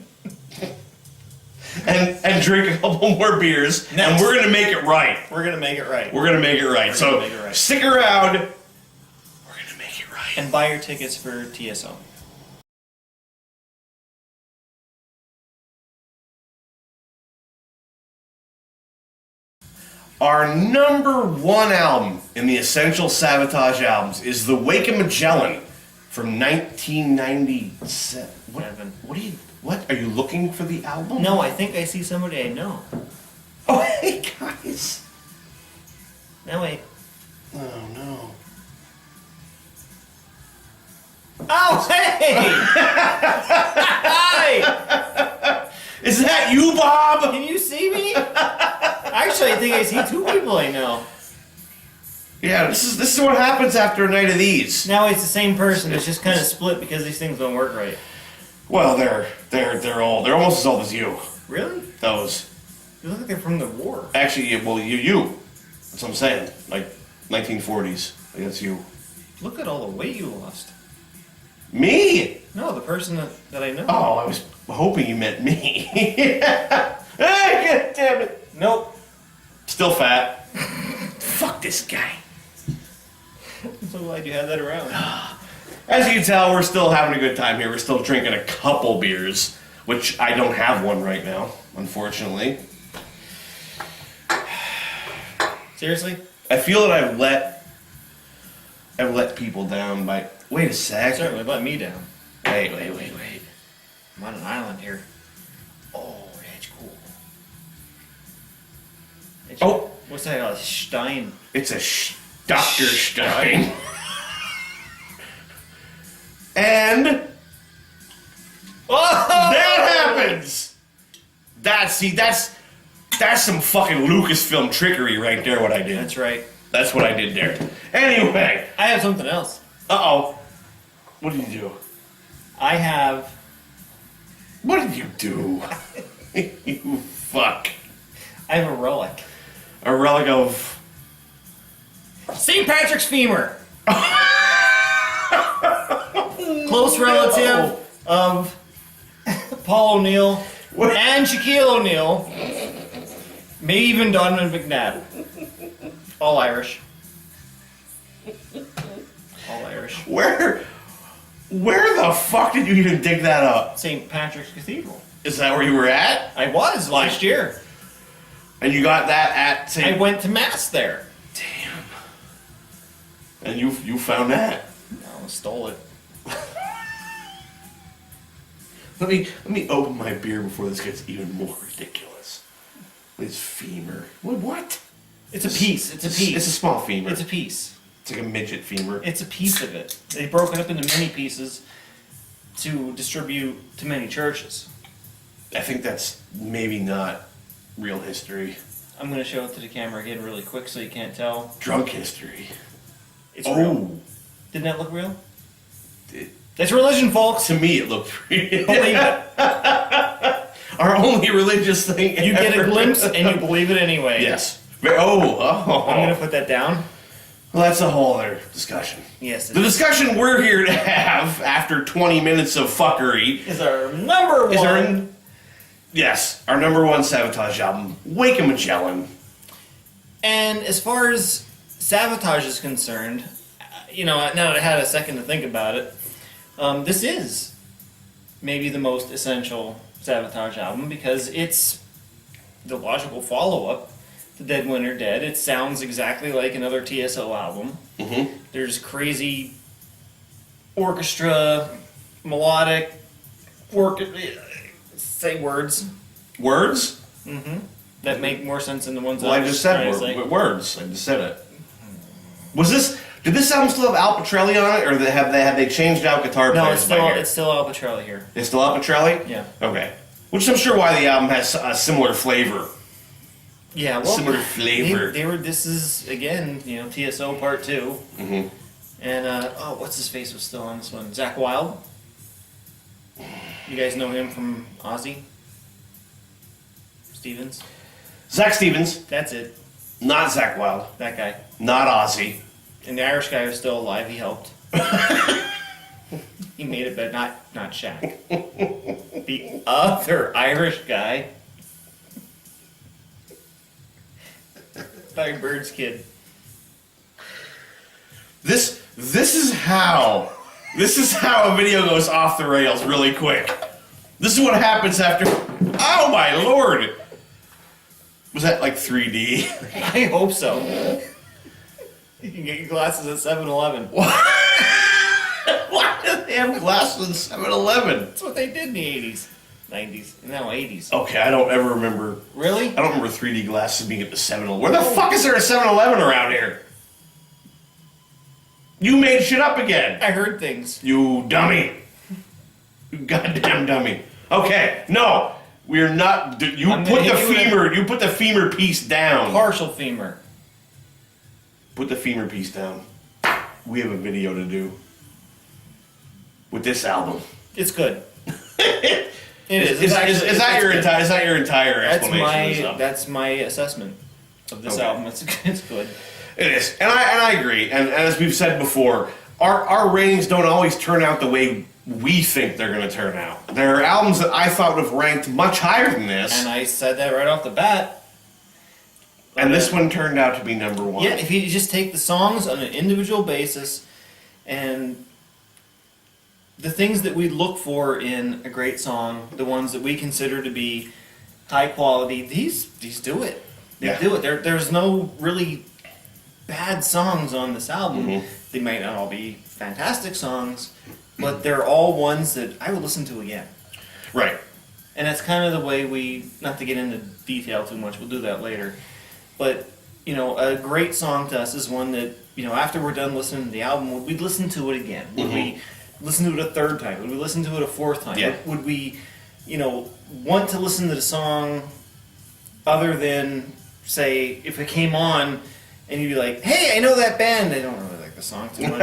And drink a couple more beers. Next. And we're going to make it right. We're going to make it right. We're going to make it right. So make it right. stick around. We're going to make it right. And buy your tickets for TSO. Our number one album in the Essential Savatage albums is The Wake of Magellan from 1997. What? Are you looking for the album? No, I think I see somebody I know. Oh, hey, guys. No, wait. Oh, no. Oh, hey! Hi! Is that you, Bob? Can you see me? Actually, I think I see two people I know. Yeah, this is what happens after a night of these. Now it's the same person. It's just kind of split because these things don't work right. Well, they're almost as old as you. Really? Those. You look like they're from the war. Actually, well, you. That's what I'm saying. Like 1940s. Like that's you. Look at all the weight you lost. Me? No, the person that I know. Oh, I was hoping you meant me. Hey, God damn it. Nope. Still fat. Fuck this guy. I'm so glad you had that around. As you can tell, we're still having a good time here. We're still drinking a couple beers, which I don't have one right now, unfortunately. Seriously? I feel that I've let people down by... Wait a sec. Certainly let me down. Wait. I'm on an island here. Oh, that's cool. Oh. What's that? A Stein. It's a Dr. Stein. And... Oh! That happens! That's some fucking Lucasfilm trickery right there, what I did. That's right. That's what I did there. Anyway. I have something else. Uh-oh. What did you do? I have... What did you do? You fuck. I have a relic. A relic of... St. Patrick's femur. Close relative of Paul O'Neill and Shaquille O'Neal. Maybe even Donovan McNabb. All Irish. All Irish. Where the fuck did you even dig that up? St. Patrick's Cathedral. Is that where you were at? I was last year. And you got that at St. I went to mass there. Damn. And you found that? No, I stole it. Let me open my beer before this gets even more ridiculous. It's femur. What? It's a piece. It's a piece. It's a small femur. It's a piece. It's like a midget femur. It's a piece of it. They broke it up into many pieces to distribute to many churches. I think that's maybe not real history. I'm going to show it to the camera again really quick so you can't tell. Drunk history. It's real. Didn't that look real? It, That's religion, folks. to me, it looked real. Believe it. Our only religious thing You get a ever. glimpse and you believe it anyway. Yes. Oh. I'm going to put that down. Well, that's a whole other discussion. Yes. The discussion we're here to have after 20 minutes of fuckery is our number is one. our number one Savatage album, Wake of Magellan. And as far as Savatage is concerned, now that I had a second to think about it, this is maybe the most essential Savatage album because it's the logical follow-up to Dead Winter Dead. It sounds exactly like another TSO album. Mm-hmm. There's crazy orchestra, melodic, say words. Words? Mm-hmm. That make more sense than the ones Well, I just said words. I just said it. Did this album still have Al Petrelli on it, or have they changed out guitar No, players? it's still Al Petrelli here. It's still Al Petrelli? Yeah. Okay. Which I'm sure why the album has a similar flavor. Yeah, well, Similar flavor. They were. This is again, TSO Part 2. Mm-hmm. And what's his face was still on this one? Zach Wilde. You guys know him from Ozzy? Stevens. Zach Stevens. That's it. Not Zach Wilde. That guy. Not Ozzy. And the Irish guy was still alive. He helped. He made it, but not Shaq. The other Irish guy. Larry Bird's kid. This is how a video goes off the rails really quick. This is what happens after. Oh my lord! Was that like 3D? I hope so. You can get your glasses at 7-Eleven. Why do they have glasses in 7-Eleven? That's what they did in the 80s, 90s, and now 80s. Okay, I don't ever remember. Really? I don't remember 3D glasses being at the 7-Eleven. Where the fuck is there a 7-Eleven around here? You made shit up again. I heard things. You dummy. You goddamn dummy. Okay, no. We're not. You put the femur piece down. Partial femur. Put the femur piece down. We have a video to do with this album. It's good. It is. Is that your entire explanation? That's my assessment of this album. It's good. It is, and I agree. And as we've said before, our ratings don't always turn out the way we think they're going to turn out. There are albums that I thought would have ranked much higher than this, and I said that right off the bat. And this one turned out to be number one. Yeah, if you just take the songs on an individual basis, and the things that we look for in a great song, the ones that we consider to be high quality, these do it. They do it. There's no really bad songs on this album. Mm-hmm. They might not all be fantastic songs, but they're all ones that I would listen to again. Right. And that's kind of the way we, not to get into detail too much, we'll do that later. But, a great song to us is one that, after we're done listening to the album, we'd listen to it again. Would we listen to it a third time? Would we listen to it a fourth time? Yeah. Would we, want to listen to the song other than, say, if it came on and you'd be like, hey, I know that band. I don't really like the song too much,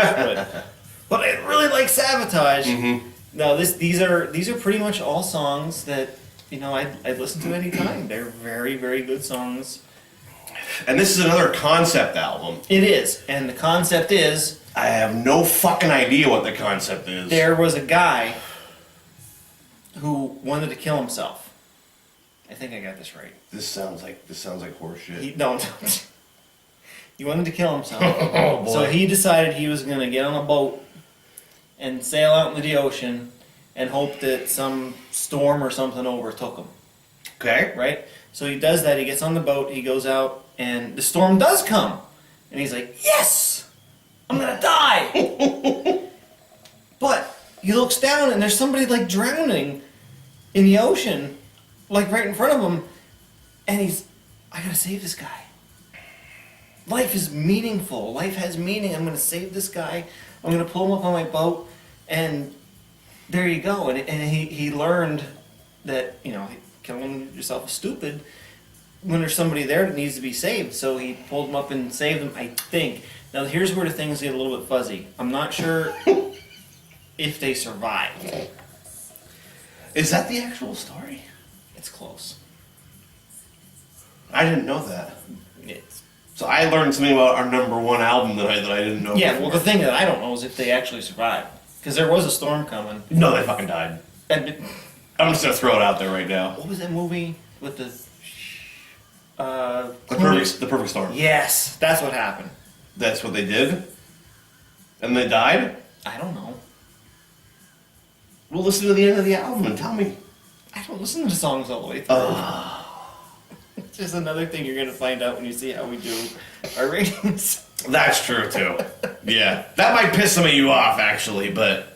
but I really like Savatage. Mm-hmm. No, these are pretty much all songs that, I'd listen to any time. They're very, very good songs. And this is another concept album. It is, and the concept is... I have no fucking idea what the concept is. There was a guy who wanted to kill himself. I think I got this right. This sounds like horseshit. He wanted to kill himself. Oh boy. So he decided he was going to get on a boat and sail out into the ocean and hope that some storm or something overtook him. Okay. Right? So he does that. He gets on the boat. He goes out, and the storm does come. And he's like, yes! I'm going to die! But he looks down, and there's somebody, drowning in the ocean, right in front of him. And I got to save this guy. Life is meaningful. Life has meaning. I'm going to save this guy. I'm going to pull him up on my boat. And there you go. And he learned that, killing yourself is stupid when there's somebody there that needs to be saved. So he pulled him up and saved him, I think. Now here's where the things get a little bit fuzzy. I'm not sure if they survived. Is that the actual story? It's close. I didn't know that. It's... So I learned something about our number one album that I didn't know Yeah, before. well the thing that I don't know is if they actually survived. Because there was a storm coming. No, they fucking died. And I'm just gonna throw it out there right now. what was that movie with the... The Perfect Storm. Yes, that's what happened. That's what they did? And they died? I don't know. Well, listen to the end of the album and tell me. I don't listen to the songs all the way through. It's just another thing you're going to find out when you see how we do our ratings. That's true, too. Yeah. That might piss some of you off, actually, but...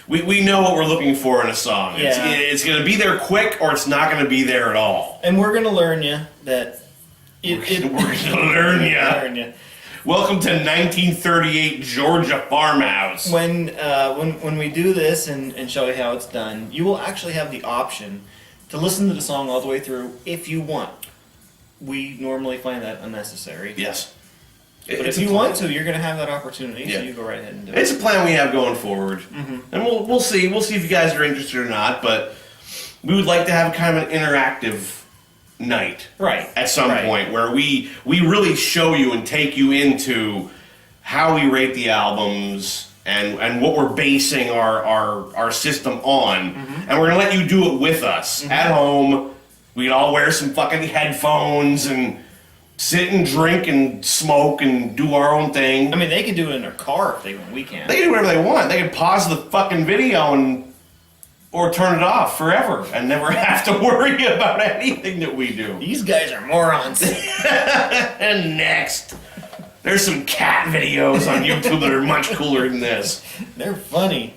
We know what we're looking for in a song. Yeah. It's going to be there quick, or it's not going to be there at all. And we're going to learn you that... We're going to learn ya. Welcome to 1938 Georgia farmhouse. When we do this and show you how it's done, you will actually have the option to listen to the song all the way through if you want. We normally find that unnecessary. Yes. But if you want to, you're going to have that opportunity, so you go right ahead and do it. It's a plan we have going forward. Mm-hmm. And we'll see. We'll see if you guys are interested or not, but we would like to have kind of an interactive night. Right. At some point where we really show you and take you into how we rate the albums and what we're basing our system on. Mm-hmm. And we're going to let you do it with us at home. We'd all wear some fucking headphones and sit and drink and smoke and do our own thing. I mean, they can do it in their car if they want. We can. They can do whatever they want. They can pause the fucking video or turn it off forever and never have to worry about anything that we do. These guys are morons. And next, there's some cat videos on YouTube that are much cooler than this. They're funny.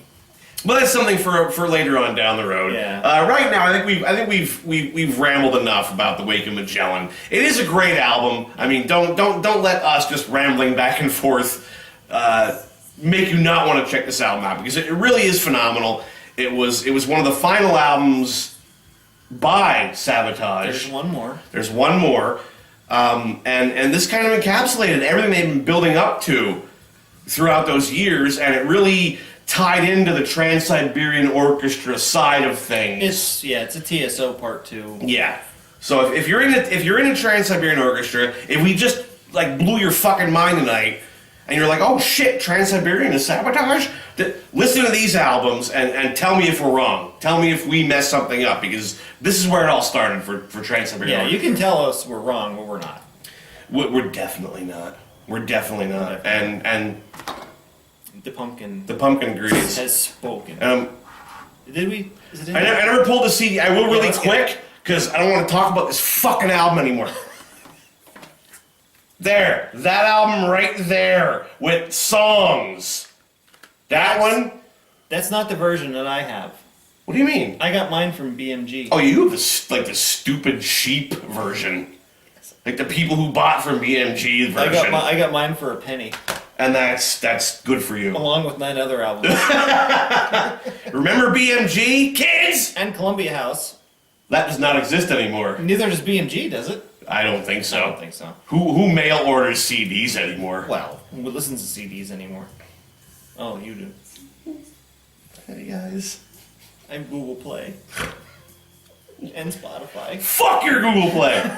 But that's something for later on down the road. Yeah. Right now, I think we've rambled enough about the Wake of Magellan. It is a great album. I mean, don't let us just rambling back and forth make you not want to check this album out, because it really is phenomenal. It was one of the final albums by Savatage. There's one more. And this kind of encapsulated everything they've been building up to throughout those years, and it really tied into the Trans-Siberian Orchestra side of things. It's a TSO part 2. Yeah. So if you're in a Trans-Siberian Orchestra, if we just like blew your fucking mind tonight, and you're like, oh shit, Trans-Siberian is Sabotage? Listen to these albums and tell me if we're wrong. Tell me if we messed something up, because this is where it all started for Trans-Siberian Yeah, Orchestra. you can tell us we're wrong, but we're not. We're definitely not. We're definitely not. And The pumpkin grease has spoken. Did we? Is it in I there? never pulled the CD. I will really let's quick, because I don't want to talk about this fucking album anymore. There. That album right there with songs. That one? That's not the version that I have. What do you mean? I got mine from BMG. Oh, you have the stupid sheep version. Like the people who bought from BMG version. I got mine for a penny. And that's good for you. Along with 9 other albums. Remember BMG, kids? And Columbia House. That does not exist anymore. Neither does BMG, does it? I don't think so. I don't think so. Who mail orders CDs anymore? Well, who listens to CDs anymore? Oh, you do. Hey guys. I have Google Play. And Spotify. Fuck your Google Play!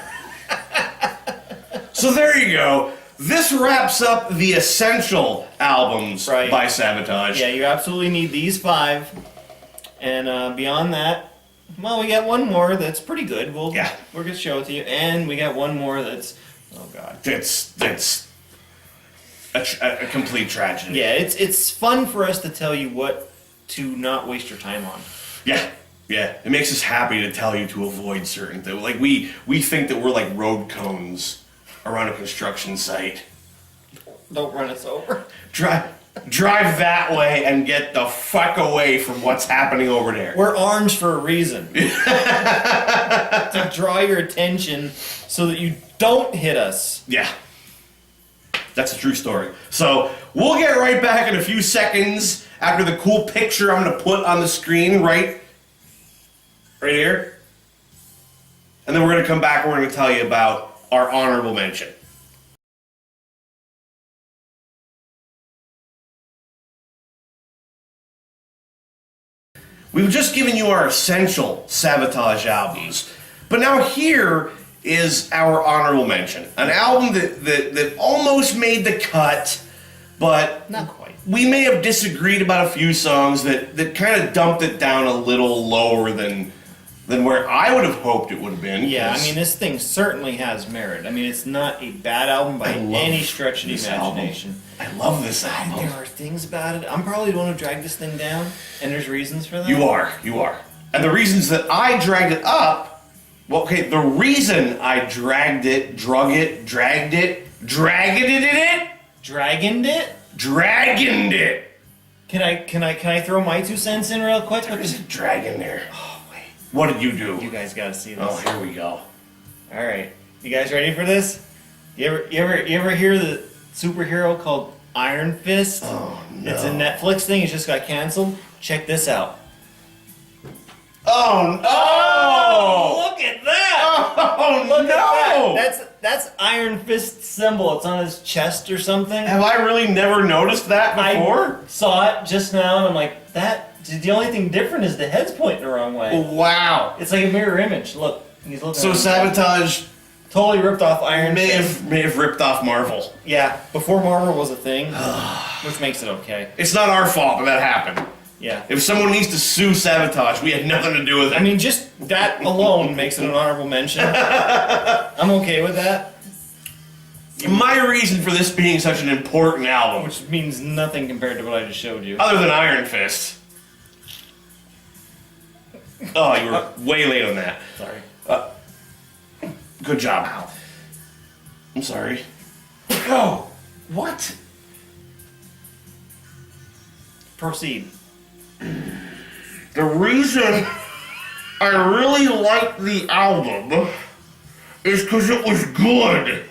So there you go. This wraps up the essential albums by Savatage. Yeah, you absolutely need these 5. And beyond that, well, we got one more that's pretty good. We're gonna show it to you. And we got one more that's, oh god. That's a complete tragedy. Yeah, it's fun for us to tell you what to not waste your time on. Yeah. It makes us happy to tell you to avoid certain things. Like we think that we're like road cones around a construction site. Don't run us over. Drive that way and get the fuck away from what's happening over there. We're orange for a reason. To draw your attention so that you don't hit us. Yeah. That's a true story. So we'll get right back in a few seconds after the cool picture I'm going to put on the screen right here. And then we're going to come back and we're going to tell you about our honorable mention. We've just given you our essential Savatage albums, but now here is our honorable mention. An album that almost made the cut, but not quite. We may have disagreed about a few songs that kind of dumped it down a little lower than where I would have hoped it would have been. Yeah, I mean, this thing certainly has merit. I mean, it's not a bad album by any stretch of the imagination. I love this album. There are things about it. I'm probably the one who dragged this thing down, and there's reasons for that. You are. And the reasons that I dragged it up, well, okay, the reason I dragged it, dragoned it. Can I throw my 2 cents in real quick? There's a dragon there. Oh wait. What did you do? You guys gotta see this. Oh, here we go. All right, you guys ready for this? You ever hear the superhero called Iron Fist? Oh no. It's a Netflix thing. It just got canceled. Check this out. Oh no! Oh, look at that! Oh Look no! at that. That's Iron Fist symbol. It's on his chest or something. Have I really never noticed that before? I saw it just now, and I'm like, that. The only thing different is the head's pointing the wrong way. Wow! It's like a mirror image. Look. He's looking So at Sabotage totally ripped off Iron may Fist. have ripped off Marvel. Yeah, before Marvel was a thing, which makes it okay. It's not our fault that happened. Yeah. If someone needs to sue Sabotage, we had nothing to do with it. I mean, just that alone makes it an honorable mention. I'm okay with that. My reason for this being such an important album, Which means nothing compared to what I just showed you. other than Iron Fist. Oh, you were way late on that. Sorry. Good job. I'm sorry. Oh, what? Proceed. The reason I really liked the album is because it was good.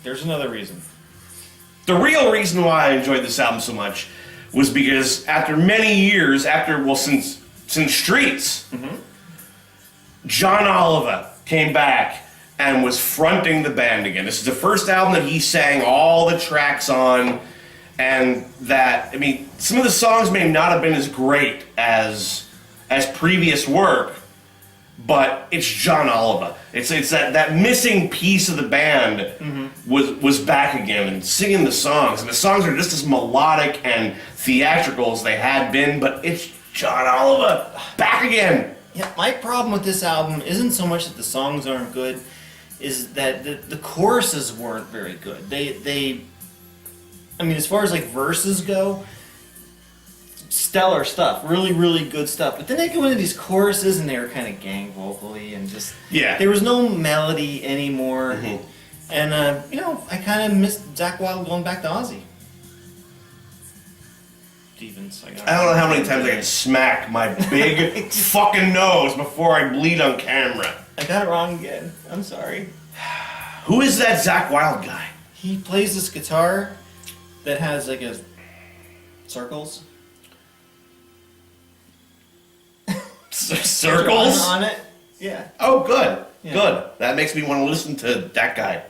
There's another reason. The real reason why I enjoyed this album so much was because after many years, since Streets, John Oliver came back and was fronting the band again. This is the first album that he sang all the tracks on, and that, I mean, some of the songs may not have been as great as previous work, but it's John Oliver. It's that missing piece of the band was back again and singing the songs, and the songs are just as melodic and theatrical as they had been, but it's John Oliver back again. Yeah, my problem with this album isn't so much that the songs aren't good, is that the choruses weren't very good. They I mean, as far as like verses go, stellar stuff, really, really good stuff. But then they go into these choruses and they were kind of gang vocally and just there was no melody anymore. And I kind of missed Zakk Wylde going back to Ozzy. Stevens, I don't know how many times I can smack my big fucking nose before I bleed on camera. I got it wrong again. I'm sorry. Who is that Zakk Wylde guy? He plays this guitar that has like a circles. Circles? On it? Yeah. Oh, good. Yeah. Good. That makes me want to listen to that guy.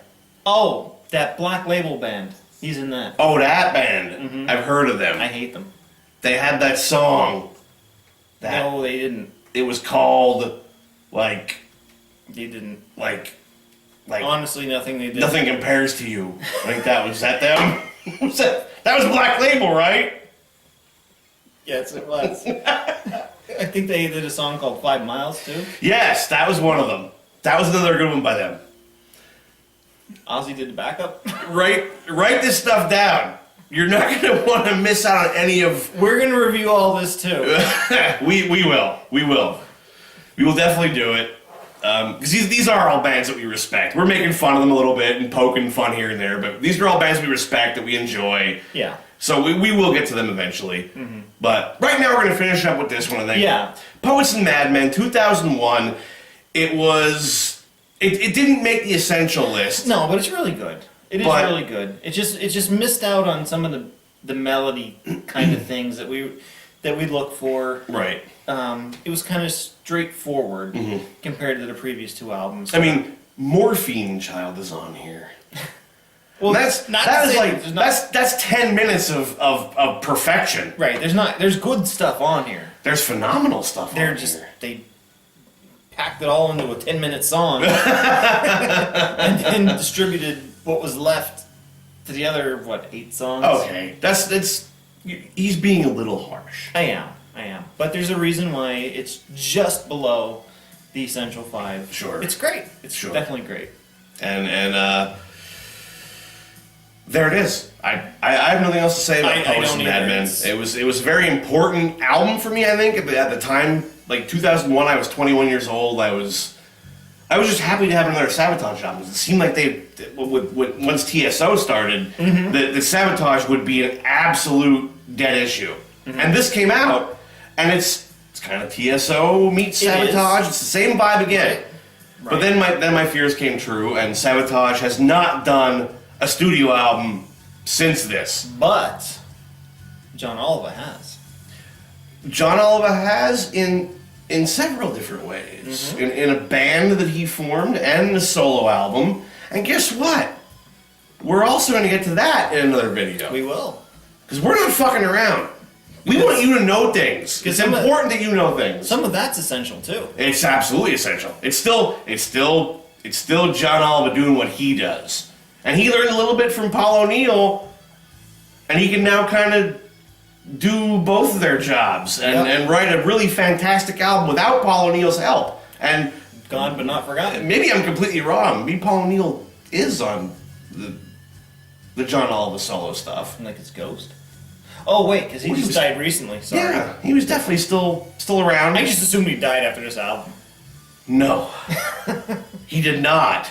Oh, that Black Label band. He's in that. Oh, that band. I've heard of them. I hate them. They had that song. No, they didn't. It was called, They didn't. Honestly, nothing they did. Nothing Compares to You. I think that was that them? That was Black Label, right? Yes, it was. I think they did a song called 5 Miles, too. Yes, that was one of them. That was another good one by them. Ozzy did the backup. Write this stuff down. You're not going to want to miss out on any of... We're going to review all this, too. We will. We will. We will definitely do it. Because these are all bands that we respect. We're making fun of them a little bit and poking fun here and there, but these are all bands we respect, that we enjoy. Yeah. So we will get to them eventually. But right now we're going to finish up with this one, I think. Yeah. Poets and Madmen, 2001. It was... It didn't make the essential list. No, but it's really good. It is really good. It just missed out on some of the melody kind of things that we look for. Right. It was kind of straightforward compared to the previous two albums. I mean, Morphine Child is on here. Well, that's 10 minutes of perfection. Right. There's good stuff on here. There's phenomenal stuff on here. They packed it all into a 10-minute song and then distributed what was left to the other 8 songs. Okay. He's being a little harsh. I am. But there's a reason why it's just below the Essential 5. Sure. It's great. It's definitely great. And there it is. I have nothing else to say about Poets and Madmen. It was a very important album for me, I think. At the time, 2001, I was 21 years old. I was just happy to have another Savatage album. It seemed like once TSO started, the Savatage would be an absolute dead issue. And this came out, and it's kind of TSO meets Savatage. It's the same vibe again. Right. But then my fears came true, and Savatage has not done a studio album since this. But John Oliver has. John Oliver has in several different ways. In a band that he formed and in a solo album. And guess what? We're also going to get to that in another video. We will. Because we're not fucking around. We want you to know things. It's important that you know things. Some of that's essential too. It's absolutely essential. It's still John Oliver doing what he does. And he learned a little bit from Paul O'Neill, and he can now kind of do both of their jobs and write a really fantastic album without Paul O'Neill's help. And gone but not forgotten. Maybe I'm completely wrong. Maybe Paul O'Neill is on the John Oliver solo stuff. Like it's Ghost. Oh wait, because he just died recently. Sorry. Yeah, he was definitely still around. I just assumed he died after this album. No, he did not.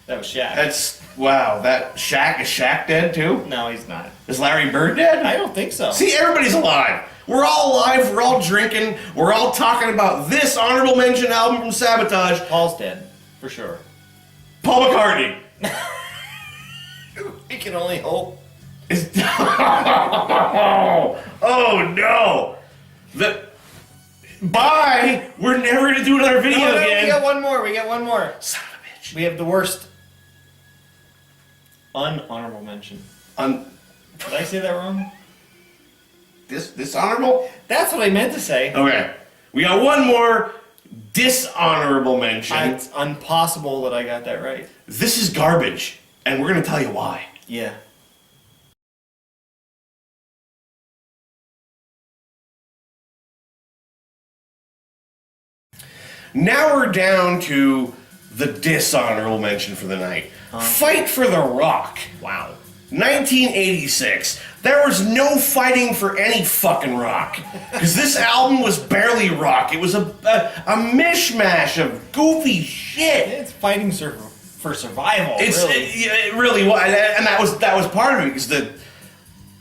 That was Shaq. That Shaq is Shaq dead too? No, he's not. Is Larry Bird dead? I don't think so. See, everybody's alive. We're all alive. We're all drinking. We're all talking about this honorable mention album from Sabotage. Paul's dead, for sure. Paul McCartney. We can only hope. Oh no! Bye. We're never gonna do another video again. We got one more. Son of a bitch. We have the worst unhonorable mention. Did I say that wrong? Dishonorable? That's what I meant to say. Okay. We got one more dishonorable mention. It's impossible that I got that right. This is garbage, and we're gonna tell you why. Yeah. Now we're down to the dishonorable mention for the night. Fight for the Rock. Wow. 1986. There was no fighting for any fucking rock. Because this album was barely rock. It was a mishmash of goofy shit. It's fighting for survival, It really was. And that was part of it, because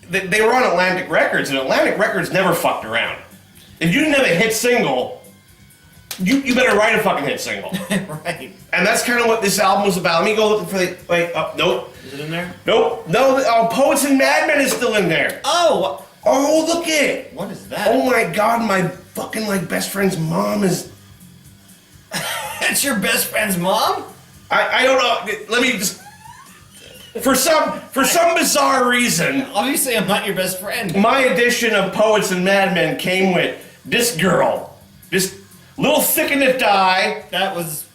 they were on Atlantic Records, and Atlantic Records never fucked around. If you didn't have a hit single, you better write a fucking hit single. Right. And that's kind of what this album was about. Let me go looking for the... Wait, nope. Is it in there? Nope. No, Poets and Madmen is still in there. Oh! Oh, look it. What is that? Oh my god, my fucking, best friend's mom is... It's your best friend's mom? I don't know. Let me just... For some bizarre reason... Obviously, I'm not your best friend. My edition of Poets and Madmen came with this girl. This little thick in the dye. That was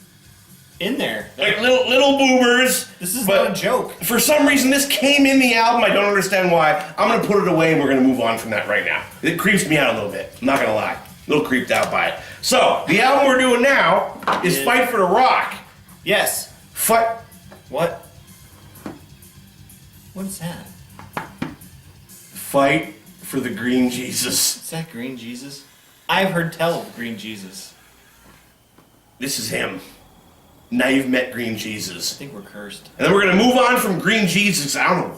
in there. Like little boomers. This is not a joke. For some reason, this came in the album. I don't understand why. I'm going to put it away, and we're going to move on from that right now. It creeps me out a little bit. I'm not going to lie. A little creeped out by it. So, the album we're doing now is Fight for the Rock. Yes. What? What is that? Fight for the Green Jesus. Is that Green Jesus? I've heard tell of Green Jesus. This is him. Now you've met Green Jesus. I think we're cursed. And then we're going to move on from Green Jesus. I don't know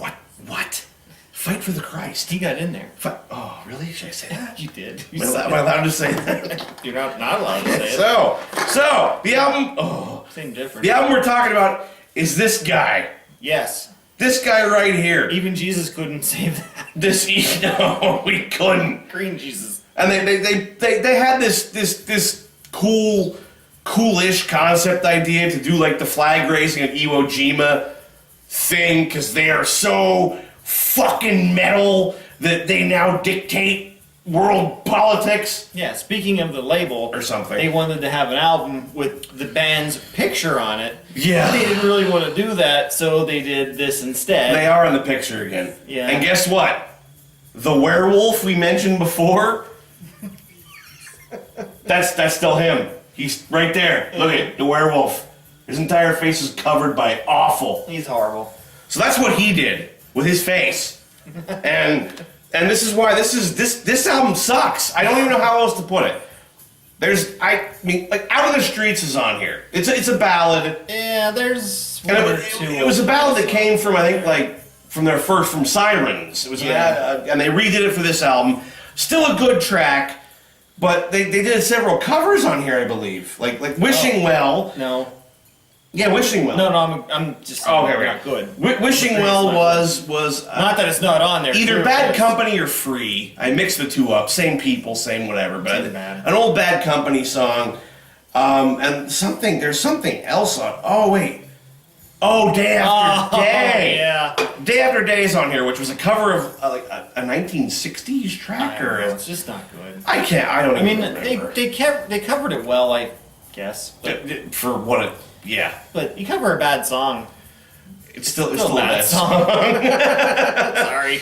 what? Fight for the Christ. He got in there. Oh, really? Should I say that? You did. Am I allowed to say that? You're not allowed to say it. So, the album... Oh. Same difference. The album we're talking about is this guy. Yes. This guy right here. Even Jesus couldn't save that. No, we couldn't. Green Jesus. And they had this coolish concept idea to do the flag raising at Iwo Jima thing, because they are so fucking metal that they now dictate world politics. Yeah, speaking of the label or something, they wanted to have an album with the band's picture on it. Yeah. They didn't really want to do that, so they did this instead. They are in the picture again. Yeah. And guess what? The werewolf we mentioned before, that's still him. He's right there. Look at the werewolf. His entire face is covered by awful. He's horrible. So that's what he did with his face. And this is why this album sucks. I don't even know how else to put it. Out of the Streets is on here. It's a ballad. Yeah, there's it was a ballad that came from, I think, from Sirens. It was and they redid it for this album. Still a good track, but they did several covers on here, I believe. Like Wishing Well. No. Yeah, Wishing Well. No, I'm just saying not good. Wishing Well was not that it's not on there. Either Bad Company or Free. I mixed the two up. Same people, same whatever. But an old Bad Company song. And there's something else on. Oh wait, Oh, Day After Day. Yeah. Day After Day is on here, which was a cover of like a 1960s track, or It's just not good. I can't. I don't. I even mean, remember. they covered it well, I guess. For what it. Yeah. But you cover a bad song. It's still a bad bad song. Sorry.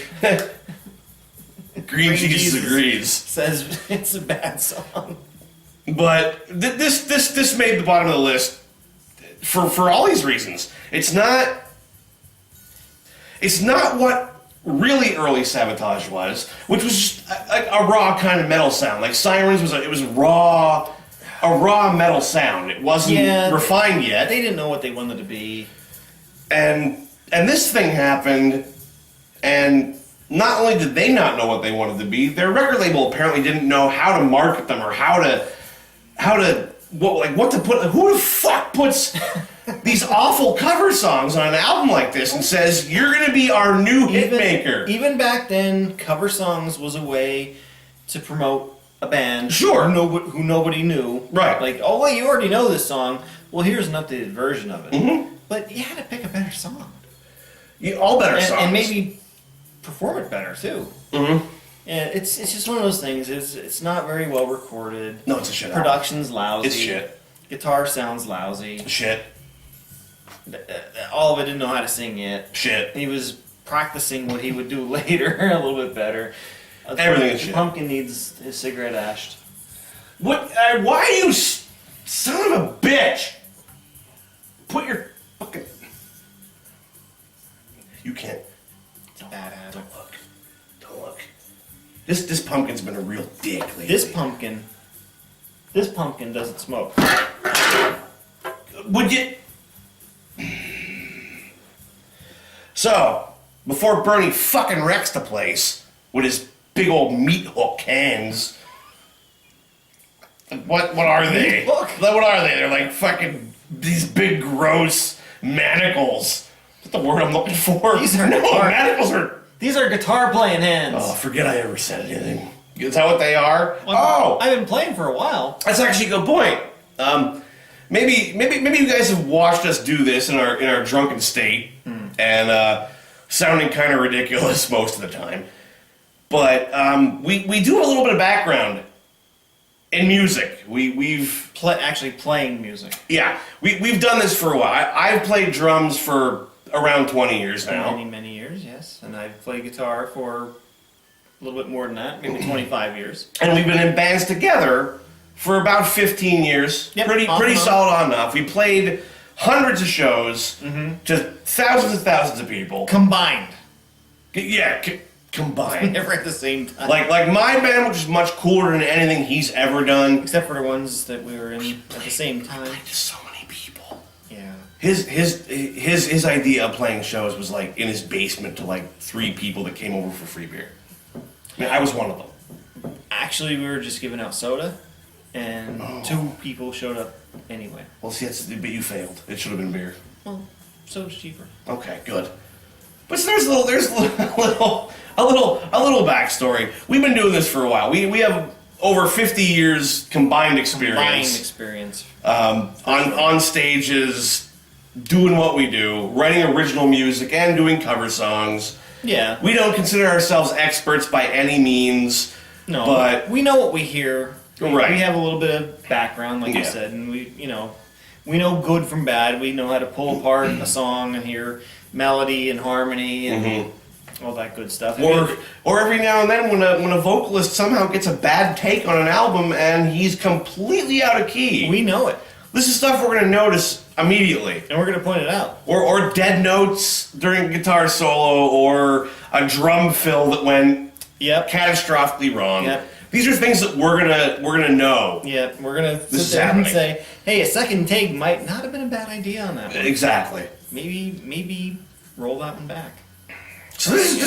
Green Jesus agrees. Says it's a bad song. But this made the bottom of the list for all these reasons. It's not what really early Savatage was, which was just a raw kind of metal sound. Like Sirens was a raw metal sound. It wasn't refined yet. They didn't know what they wanted to be. And this thing happened, and not only did they not know what they wanted to be, their record label apparently didn't know how to market them or what to put. Who the fuck puts these awful cover songs on an album like this and says you're gonna be our new hit maker? Even back then, cover songs was a way to promote a band. Sure. Who nobody knew. Right. Like, oh well, you already know this song. Well, here's an updated version of it. Mm-hmm. But you had to pick a better song. All better songs. And maybe perform it better too. Mm-hmm. And it's just one of those things. It's not very well recorded. No, it's a shit. Production's lousy. It's shit. Guitar sounds lousy. Shit. All of it didn't know how to sing yet. Shit. He was practicing what he would do later a little bit better. Everything is shit. Pumpkin needs his cigarette ashed. What? Why are you son of a bitch? Put your fucking. You can't. It's a bad habit. Don't look. Don't look. This pumpkin's been a real dick lately. This pumpkin doesn't smoke. Would you? So, before Bernie fucking wrecks the place with his big old meat hook hands, what are they? Meat hook? What are they? They're like fucking these big gross manacles. That's the word I'm looking for. These are manacles are. These are guitar playing hands. Oh, forget I ever said anything. Is that what they are? Oh, I've been playing for a while. that's actually a good point. Maybe you guys have watched us do this in our drunken state and sounding kind of ridiculous most of the time. But we do have a little bit of background in music. We've Actually playing music. we've done this for a while. I've played drums for around 20 years now. Many years, yes. And I've played guitar for a little bit more than that, maybe 25 years. And we've been in bands together for about 15 years. Yep, Pretty solid on enough. We played hundreds of shows to thousands and thousands of people. Combined. Combined. Never at the same time. Like my band, which is much cooler than anything he's ever done. Except for the ones that we were in at the same time. Just so many people. Yeah. His idea of playing shows was like in his basement to like 3 people that came over for free beer. I mean, I was one of them. Actually, we were just giving out soda, and 2 people showed up anyway. Well, see, but you failed. It should have been beer. Well, soda's cheaper. Okay, good. But so there's a little backstory. We've been doing this for a while. We have over 50 years combined experience. On stages, doing what we do, writing original music and doing cover songs. Yeah. We don't consider ourselves experts by any means. No, but we know what we hear. Right. We have a little bit of background, like you said, and we know good from bad. We know how to pull apart a song and hear melody and harmony and all that good stuff. Or every now and then when a vocalist somehow gets a bad take on an album and he's completely out of key. We know it. This is stuff we're going to notice immediately. And we're going to point it out. Or dead notes during a guitar solo, or a drum fill that went catastrophically wrong. Yep. These are things that we're gonna know. Yeah, we're gonna sit there and say, "Hey, a second take might not have been a bad idea on that one." Exactly. Maybe roll that one back. So this is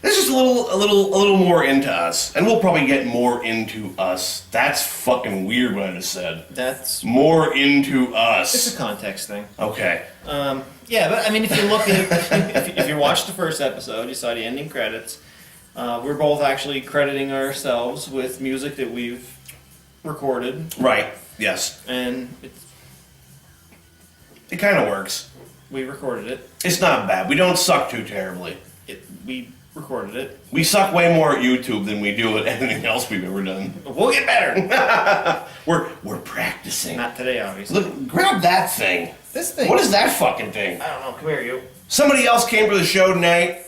just a little more into us, and we'll probably get more into us. That's fucking weird what I just said. That's more into us. It's a context thing. Okay. Yeah, but I mean, if you look at if you watched the first episode, you saw the ending credits. We're both actually crediting ourselves with music that we've recorded. Right. Yes. And it kind of works. We recorded it. It's not bad. We don't suck too terribly. We recorded it. We suck way more at YouTube than we do at anything else we've ever done. We'll get better. We're practicing. Not today, obviously. Look, grab that thing. This thing. What is that fucking thing? I don't know. Come here, you. Somebody else came to the show tonight.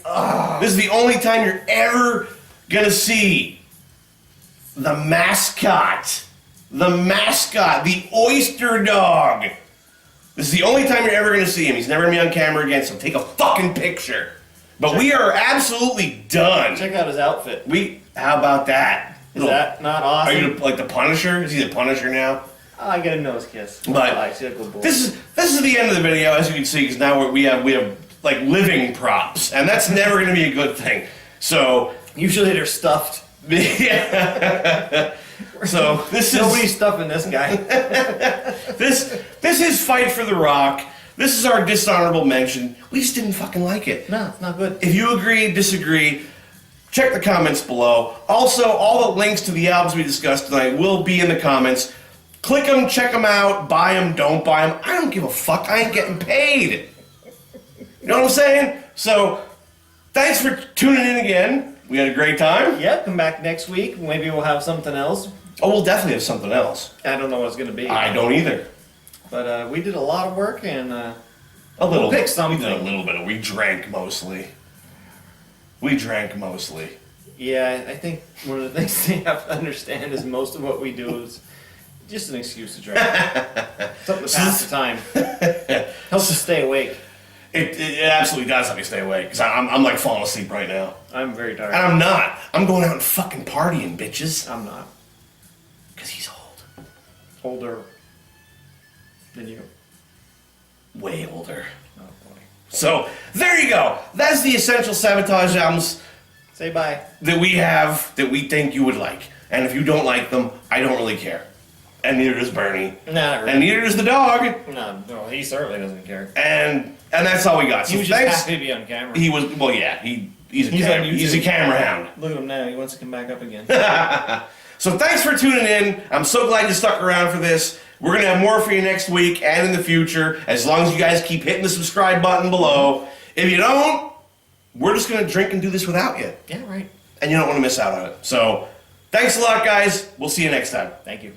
This is the only time you're ever gonna see the mascot. The mascot. The oyster dog. This is the only time you're ever gonna see him. He's never gonna be on camera again, so take a fucking picture. But we are absolutely done. Check out his outfit. How about that? Is that not awesome? Are you like the Punisher? Is he the Punisher now? Oh, I get a nose kiss. But this is the end of the video, as you can see, because now we have like living props, and that's never going to be a good thing. So usually they're stuffed. Yeah. So nobody's stuffing this guy. This is Fight for the Rock. This is our dishonorable mention. We just didn't fucking like it. No, it's not good. If you agree, disagree, check the comments below. Also, all the links to the albums we discussed tonight will be in the comments. Click them, check them out, buy them, don't buy them. I don't give a fuck. I ain't getting paid. You know what I'm saying? So, thanks for tuning in again. We had a great time. Yep, come back next week. Maybe we'll have something else. Oh, we'll definitely have something else. I don't know what it's going to be. I don't either. But we did a lot of work and a little. We'll pick something. We did a little bit. We drank mostly. Yeah, I think one of the things they have to understand is most of what we do is just an excuse to drink. Something to pass the time. Helps us stay awake. It absolutely does help me stay awake, because I'm like falling asleep right now. I'm very tired. And I'm not. I'm going out and fucking partying, bitches. I'm not. Because he's old. Older than you. Way older. Oh boy. So, there you go. That's the essential Sabotage albums Say bye. that we have that we think you would like. And if you don't like them, I don't really care. And neither does Bernie. Not really. And neither does the dog. No, he certainly doesn't care. And that's all we got. So He was just thanks. happy to be on camera. He was, well, yeah, he's on YouTube. He's a camera hound. Look at him now. He wants to come back up again. So thanks for tuning in. I'm so glad you stuck around for this. We're going to have more for you next week and in the future, as long as you guys keep hitting the subscribe button below. If you don't, we're just going to drink and do this without you. Yeah, right. And you don't want to miss out on it. So, thanks a lot, guys. We'll see you next time. Thank you.